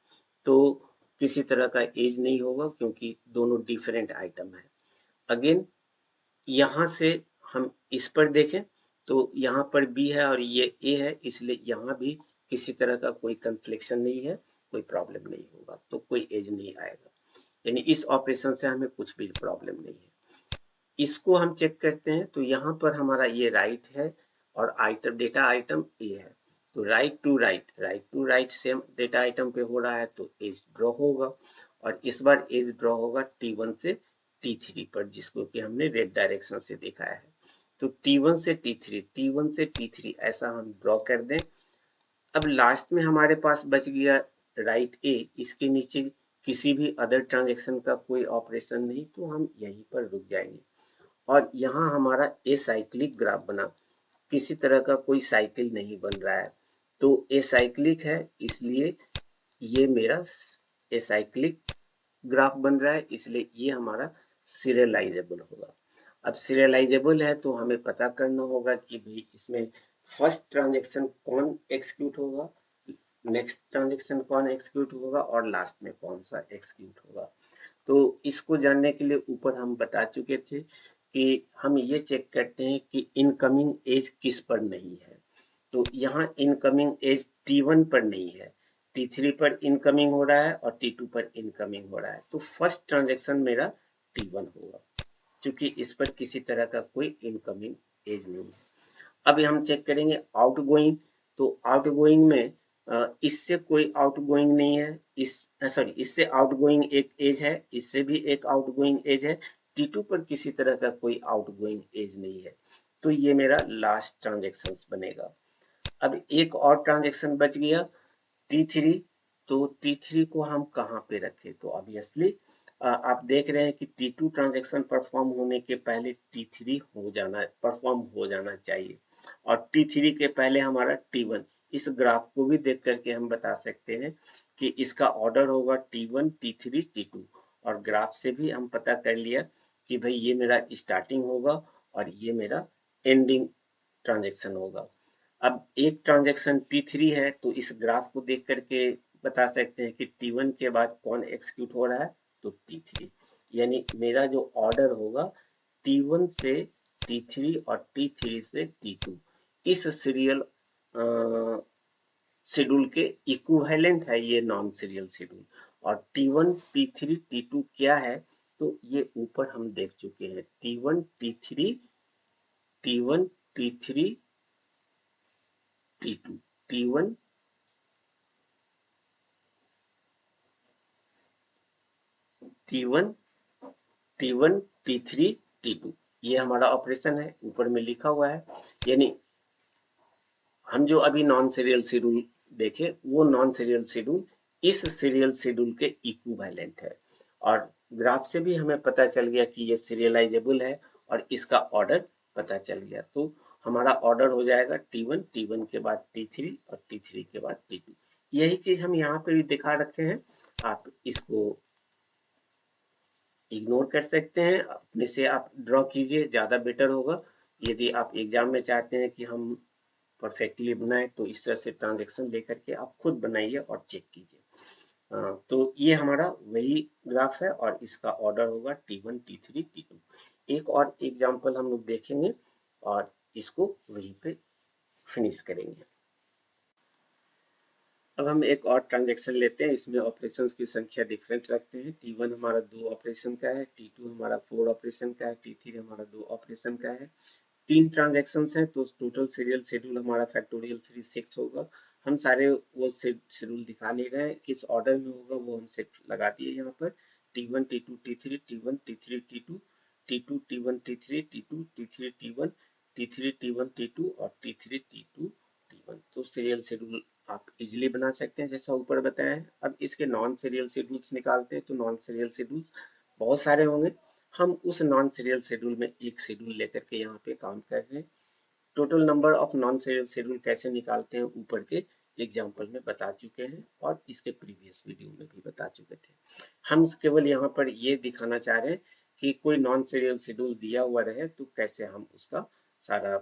तो किसी तरह का एज नहीं होगा, क्योंकि दोनों डिफरेंट आइटम है। अगेन यहाँ से हम इस पर देखें, तो यहाँ पर B है और ये A है, इसलिए यहाँ भी किसी तरह का कोई कंफ्लिक्शन नहीं है, कोई प्रॉब्लम नहीं होगा, तो कोई एज नहीं आएगा। यानी इस ऑपरेशन से हमें कुछ भी प्रॉब्लम नहीं है। इसको हम चेक करते हैं, तो यहाँ पर हमारा ये राइट है और आइटम डेटा आइटम A है, तो write to write same data item पे हो रहा है, तो एज ड्रॉ होगा। और इस बार एज ड्रॉ होगा T1 से T3 पर, जिसको कि हमने रेड डायरेक्शन से दिखाया है। तो T1 से T3 ऐसा हम ड्रॉ कर दें। अब लास्ट में हमारे पास बच गया राइट A, इसके नीचे किसी भी अदर ट्रांजेक्शन का कोई ऑपरेशन नहीं, तो हम यहीं पर रुक जाएंगे। और यहाँ हमारा एसाइक्लिक ग्राफ बना, किसी तरह का कोई साइकिल नहीं बन रहा है, तो एसाइक्लिक है, इसलिए ये मेरा एसाइक्लिक ग्राफ बन रहा है, इसलिए ये हमारा सीरियलाइजेबल होगा। अब सीरियलाइजेबल है तो हमें पता करना होगा कि भाई इसमें फर्स्ट ट्रांजेक्शन कौन एक्सिक्यूट होगा, नेक्स्ट ट्रांजेक्शन कौन एक्सिक्यूट होगा, और लास्ट में कौन सा एक्सिक्यूट होगा। तो इसको जानने के लिए ऊपर हम बता चुके थे कि हम ये चेक करते हैं कि इनकमिंग एज किस पर नहीं है। तो यहाँ इनकमिंग एज T1 पर नहीं है, T3 पर इनकमिंग हो रहा है और T2 पर इनकमिंग हो रहा है, तो फर्स्ट ट्रांजेक्शन मेरा T1 होगा। क्योंकि इस पर किसी तरह का कोई इनकमिंग एज नहीं है। अब हम चेक करेंगे आउटगोइंग, तो आउटगोइंग में इससे कोई आउटगोइंग नहीं है, इससे आउटगोइंग एक एज है, इससे भी एक आउटगोइंग एज है, T2 पर किसी तरह का कोई आउटगोइंग एज नहीं है, तो ये मेरा लास्ट ट्रांजेक्शन बनेगा। अब एक और ट्रांजेक्शन बच गया T3, तो T3 को हम कहाँ पे रखें, तो ऑब्वियसली आप देख रहे हैं कि T2 ट्रांजेक्शन परफॉर्म होने के पहले T3 परफॉर्म हो जाना चाहिए, और T3 के पहले हमारा T1। इस ग्राफ को भी देख करके हम बता सकते हैं कि इसका ऑर्डर होगा T1, T3, T2, और ग्राफ से भी हम पता कर लिया कि भाई ये मेरा स्टार्टिंग होगा और ये मेरा एंडिंग ट्रांजेक्शन होगा। अब एक ट्रांजेक्शन T3 है, तो इस ग्राफ को देख करके बता सकते हैं कि T1 के बाद कौन एग्जीक्यूट हो रहा है, तो T3, यानी मेरा जो ऑर्डर होगा T1 से T3 और T3 से T2, इस सीरियल शेड्यूल के इक्विवेलेंट है ये नॉन सीरियल शेड्यूल। और T1, T3, T2 क्या है, तो ये ऊपर हम देख चुके हैं, T1, T3, T1, T3, T2, T1, T1, T1, T3, T2, ये हमारा ऑपरेशन है, ऊपर में लिखा हुआ है। यानी हम जो अभी नॉन सीरियल शेड्यूल देखे, वो नॉन सीरियल शेड्यूल इस सीरियल शेड्यूल के इक्विवेलेंट है, और ग्राफ से भी हमें पता चल गया कि ये सीरियलाइजेबल है, और इसका ऑर्डर पता चल गया, तो हमारा ऑर्डर हो जाएगा T1, T1 के बाद T3 और T3 के बाद T2। यही चीज हम यहाँ पे भी दिखा रखे हैं, आप इसको इग्नोर कर सकते हैं, अपने से आप ड्रॉ कीजिए, ज़्यादा बेटर होगा। यदि आप एग्जाम में चाहते हैं कि हम परफेक्टली बनाएं, तो इस तरह से ट्रांजेक्शन लेकर के आप खुद बनाइए और चेक कीजिए। तो ये हमारा वही ग्राफ है, और इसका ऑर्डर होगा T1, T3, T2। एक और एग्जाम्पल हम लोग देखेंगे और इसको वहीं पे फिनिश करेंगे। अब हम एक और ट्रांजेक्शन लेते हैं, इसमें ऑपरेशंस की संख्या डिफरेंट रखते हैं। T1 हमारा 2 ऑपरेशन का है, T2 हमारा 4 ऑपरेशन का है, T3 हमारा 2 ऑपरेशन का है। 3 ट्रांजेक्शन्स हैं, तो टोटल सीरियल शेड्यूल हमारा फैक्टोरियल 3 6 होगा। हम सारे वो शेड्यूल दिखा ले रहे हैं, किस ऑर्डर में होगा वो हम सेट लगा दिए यहाँ पर। T1, T2, T3, T1, T3, T2, T2, T1, T3, T2, T3, T1, T3, T1, T2 और T3, T2, T1। तो सीरियल शेड्यूल आप इजीली बना सकते हैं जैसा ऊपर बताया है। अब इसके नॉन सीरियल शेड्यूल्स निकालते हैं, तो नॉन सीरियल शेड्यूल्स बहुत सारे होंगे, हम उस नॉन सीरियल शेड्यूल में एक शेड्यूल लेकर के यहाँ पे काम कर रहे हैं। Total number of non serial schedule कैसे निकालते हैं ऊपर के एग्जाम्पल में बता चुके हैं, और इसके प्रीवियस वीडियो में भी बता चुके थे। हम केवल यहाँ पर ये दिखाना चाह रहे हैं कि कोई नॉन सीरियल शेड्यूल दिया हुआ रहे तो कैसे हम उसका सारा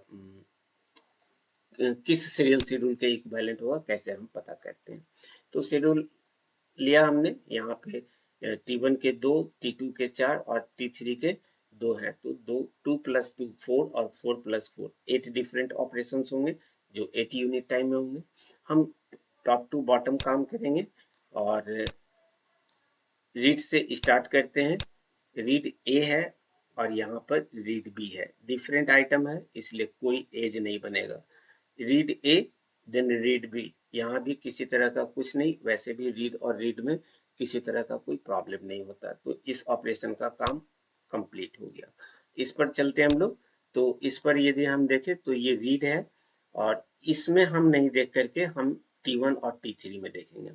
किस सीरियल शेड्यूल के इक्विवेलेंट होगा कैसे हम पता करते हैं। तो शेड्यूल लिया हमने, यहाँ पे T1 के 2, T2 के 4 और T3 के 2 हैं, तो 2 + 2 4 और 4 + 4 8 डिफरेंट ऑपरेशंस होंगे जो 8 यूनिट टाइम में होंगे। हम टॉप टू बॉटम काम करेंगे, और रीड से स्टार्ट करते हैं। रीड ए है और यहाँ पर रीड बी है, डिफरेंट आइटम है इसलिए कोई एज नहीं बनेगा। Read A then read B, यहाँ भी किसी तरह का कुछ नहीं, वैसे भी रीड और रीड में किसी तरह का कोई प्रॉब्लम नहीं होता, तो इस ऑपरेशन का काम कंप्लीट हो गया। इस पर चलते हैं हम लोग, तो इस पर यदि हम देखें तो ये रीड है, और इसमें हम नहीं देख करके हम T1 और T3 में देखेंगे,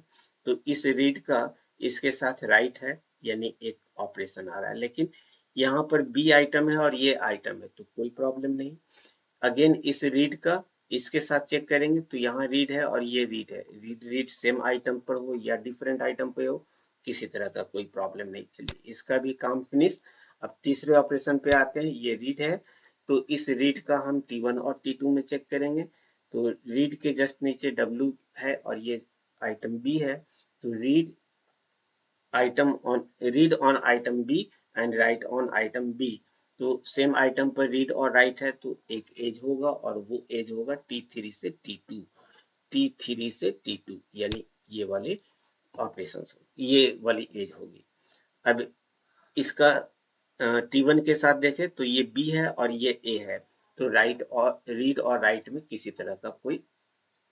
तो इस रीड का इसके साथ राइट है, यानी एक ऑपरेशन आ रहा है, लेकिन यहाँ पर बी आइटम है और ये आइटम है, तो कोई प्रॉब्लम नहीं। अगेन इस रीड का इसके साथ चेक करेंगे, तो यहाँ रीड है और ये रीड है, रीड सेम आइटम पर हो या डिफरेंट आइटम पे हो, किसी तरह का कोई प्रॉब्लम नहीं। चलिए इसका भी काम फिनिश। अब तीसरे ऑपरेशन पे आते हैं, ये रीड है, तो इस रीड का हम T1 और T2 में चेक करेंगे, तो रीड के जस्ट नीचे W है और ये आइटम B है, तो read on item B and write on item B, तो सेम आइटम पर रीड और राइट है, तो एक एज होगा, और वो एज होगा T3 से T2, T3 से T2, यानी ये वाले ऑपरेशन, ये वाली एज होगी। अब इसका T1 के साथ देखें तो ये B है और ये A है, तो रीड और राइट में किसी तरह का कोई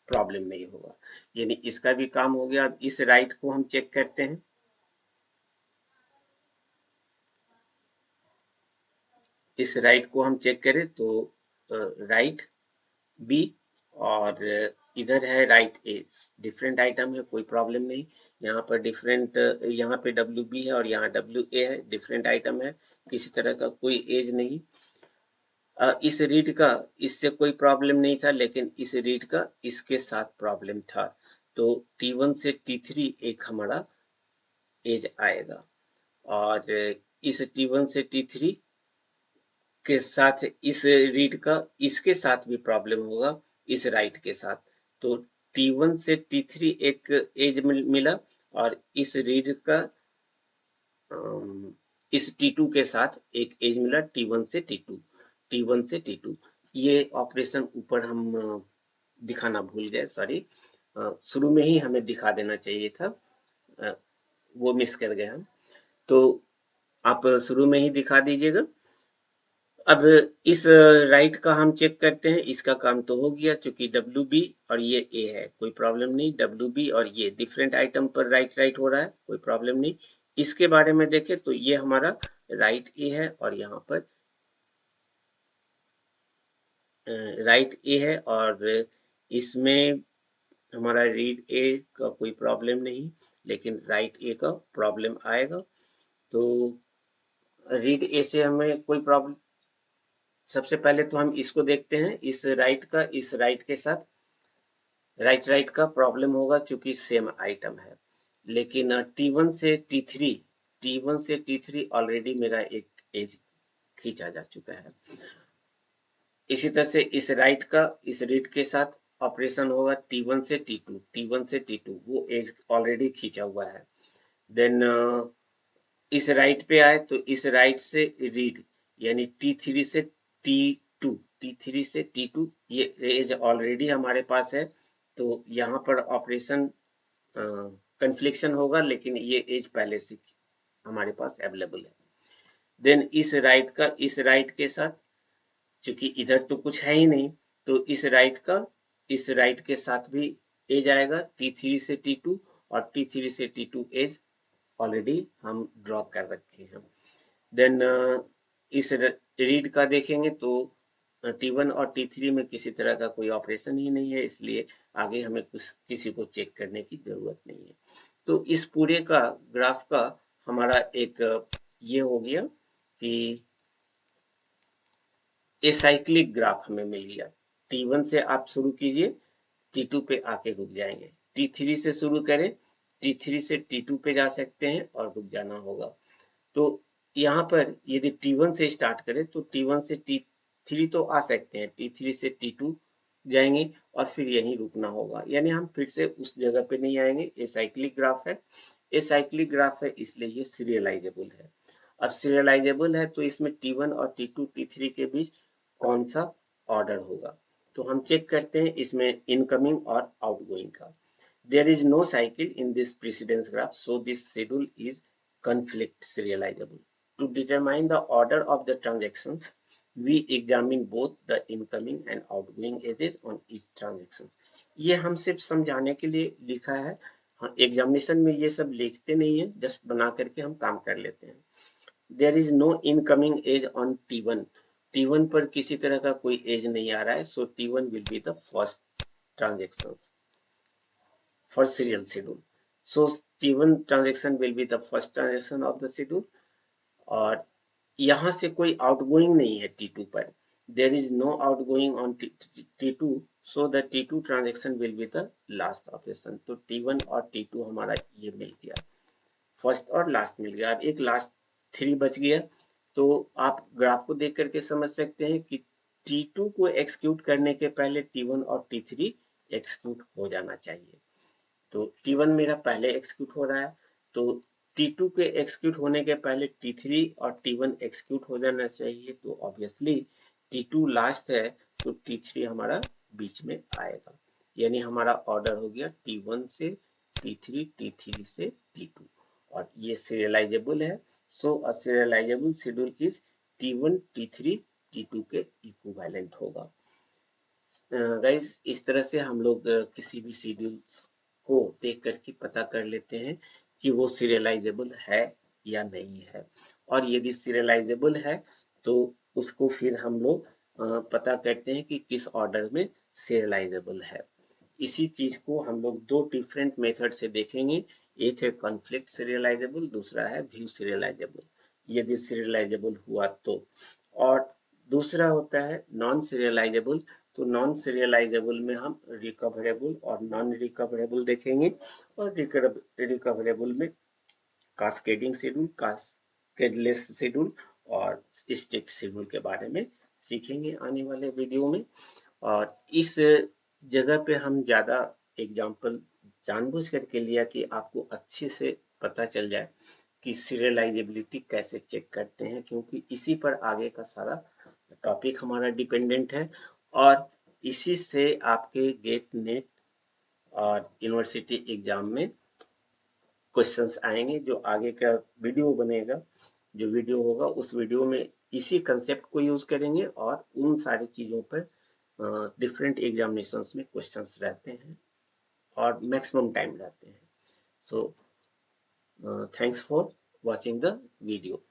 प्रॉब्लम नहीं होगा, यानी इसका भी काम हो गया। अब इस राइट को हम चेक करते हैं। इस राइट को हम चेक करें तो राइट बी और इधर है राइट ए, डिफरेंट आइटम है, कोई प्रॉब्लम नहीं। यहाँ पर डिफरेंट, यहाँ पे डब्ल्यू बी है और यहाँ डब्ल्यू ए है, डिफरेंट आइटम है, किसी तरह का कोई एज नहीं। इस रीड का इससे कोई प्रॉब्लम नहीं था, लेकिन इस रीड का इसके साथ प्रॉब्लम था, तो T1 से T3 एक हमारा एज आएगा, और इस T1 से T3 के साथ इस रीड का इसके साथ भी प्रॉब्लम होगा, इस राइट के साथ। तो T1 से T3 एक एज मिला, और इस रीड का इस T2 के साथ एक एज मिला, T1 से T2, T1 से T2। ये ऑपरेशन ऊपर हम दिखाना भूल गए, सॉरी, शुरू में ही हमें दिखा देना चाहिए था, अ, वो मिस कर गए हम, तो आप शुरू में ही दिखा दीजिएगा। अब इस राइट का हम चेक करते हैं, इसका काम तो हो गया, चूंकि डब्ल्यू बी और ये ए है, कोई प्रॉब्लम नहीं। डब्ल्यू बी और ये डिफरेंट आइटम पर राइट राइट हो रहा है, कोई प्रॉब्लम नहीं। इसके बारे में देखें तो ये हमारा राइट ए है, और यहाँ पर राइट ए है, और इसमें हमारा रीड ए का कोई प्रॉब्लम नहीं, लेकिन राइट ए का प्रॉब्लम आएगा। तो रीड ए से हमें कोई प्रॉब्लम, सबसे पहले तो हम इसको देखते हैं, इस राइट के साथ राइट का प्रॉब्लम होगा, चूंकि सेम आइटम है। लेकिन टी वन से टी थ्री ऑलरेडी मेरा एक एज खींचा जा चुका है। इसी तरह से इस रीड के साथ ऑपरेशन होगा, T1 से T2, वो एज ऑलरेडी खींचा हुआ है। देन इस राइट पे आए तो इस राइट से रीड, यानी T3 से T2, ये एज ऑलरेडी हमारे पास है, तो यहाँ पर ऑपरेशन कन्फ्लिक्शन होगा, लेकिन ये एज पहले से हमारे पास अवेलेबल है। देन इस राइट के साथ, चूंकि इधर तो कुछ है ही नहीं, तो इस राइट के साथ भी एज आएगा, T3 से T2, और T3 से T2 एज ऑलरेडी हम ड्रॉ कर रखे हैं। देन इस रीड का देखेंगे तो T1 और T3 में किसी तरह का कोई ऑपरेशन ही नहीं है, इसलिए आगे हमें किसी को चेक करने की जरूरत नहीं है। तो इस पूरे का ग्राफ का हमारा एक ये हो गया कि एसाइक्लिक ग्राफ हमें मिल गया। T1 से आप शुरू कीजिए, T2 पे आके रुक जाएंगे। T3 से शुरू करें, T3 से T2 पे जा सकते हैं और रुक जाना होगा। तो यहाँ पर यदि T1 से स्टार्ट करें तो T1 से T3 तो आ सकते हैं, T3 से T2 जाएंगे और फिर यहीं रुकना होगा, यानी हम फिर से उस जगह पे नहीं आएंगे। ये साइक्लिक ग्राफ है, इसलिए ये सीरियलाइजेबल है। अब सीरियलाइजेबल है तो इसमें T1 और T2 T3 के बीच कौन सा ऑर्डर होगा, तो हम चेक करते हैं इसमें इनकमिंग और आउटगोइंग का। There is no cycle in this precedence graph, so this schedule is conflict serializable. To determine the order of the transactions, we examine both the incoming and outgoing edges on each transactions. ये हम सिर्फ समझाने के लिए लिखा है, examination में ये सब लिखते नहीं है, जस्ट बना करके हम काम कर लेते हैं। There is no incoming edge on T1. T1 पर किसी तरह का कोई एज नहीं आ रहा है, so T1 will be the first transactions for serial schedule. So T1 transaction will be the first transaction of the schedule, और यहाँ से कोई आउटगोइंग नहीं है T2 पर, there is no outgoing on T2, so the T2 transaction will be the last operation. तो T1 और T2 हमारा ये मिल गया, फर्स्ट और लास्ट मिल गया। अब एक लास्ट 3 बच गया, तो आप ग्राफ को देख करके समझ सकते हैं कि T2 को एक्सिक्यूट करने के पहले T1 और T3 एक्सिक्यूट हो जाना चाहिए। तो T1 मेरा पहले एक्सिक्यूट हो रहा है, तो T2 के एक्सिक्यूट होने के पहले T3 और T1 एक्सिक्यूट हो जाना चाहिए, तो ऑब्वियसली T2 लास्ट है, तो T3 हमारा बीच में आएगा, यानी हमारा ऑर्डर हो गया T1 से T3, T3 से T2, और ये सीरियलाइजेबल है, so a serializable schedule is T1 T3 T2 के इक्विवेलेंट होगा। गाइस इस तरह से हम लोग किसी भी शेड्यूल्स को देख करके पता कर लेते हैं कि वो सीरियलाइजेबल है या नहीं है, और यदि सीरियलाइजेबल है तो उसको फिर हम लोग पता करते हैं कि किस ऑर्डर में सीरियलाइजेबल है। इसी चीज को हम लोग दो डिफरेंट मेथड से देखेंगे, एक है कॉन्फ्लिक्ट सीरियलाइजेबल, दूसरा है व्यू सीरियलाइजेबल, यदि सीरियलाइजेबल हुआ तो। और दूसरा होता है नॉन सीरियलाइजेबल, तो नॉन सीरियलाइजेबल में हम रिकवरेबल और नॉन रिकवरेबल देखेंगे, और रिकवरेबल में कास्केडिंग शेड्यूल, कास्केडलेस शेड्यूल और स्टिक शेड्यूल के बारे में सीखेंगे आने वाले वीडियो में। और इस जगह पे हम ज़्यादा एग्जाम्पल जानबूझ करके लिया कि आपको अच्छे से पता चल जाए कि सीरियलाइजेबिलिटी कैसे चेक करते हैं, क्योंकि इसी पर आगे का सारा टॉपिक हमारा डिपेंडेंट है। और इसी से आपके गेट नेट और यूनिवर्सिटी एग्जाम में क्वेश्चंस आएंगे। जो आगे का वीडियो बनेगा, जो वीडियो होगा उस वीडियो में इसी कंसेप्ट को यूज करेंगे, और उन सारी चीज़ों पर डिफरेंट एग्जामिनेशंस में क्वेश्चंस रहते हैं और मैक्सिमम टाइम रहते हैं। So thanks for watching the video.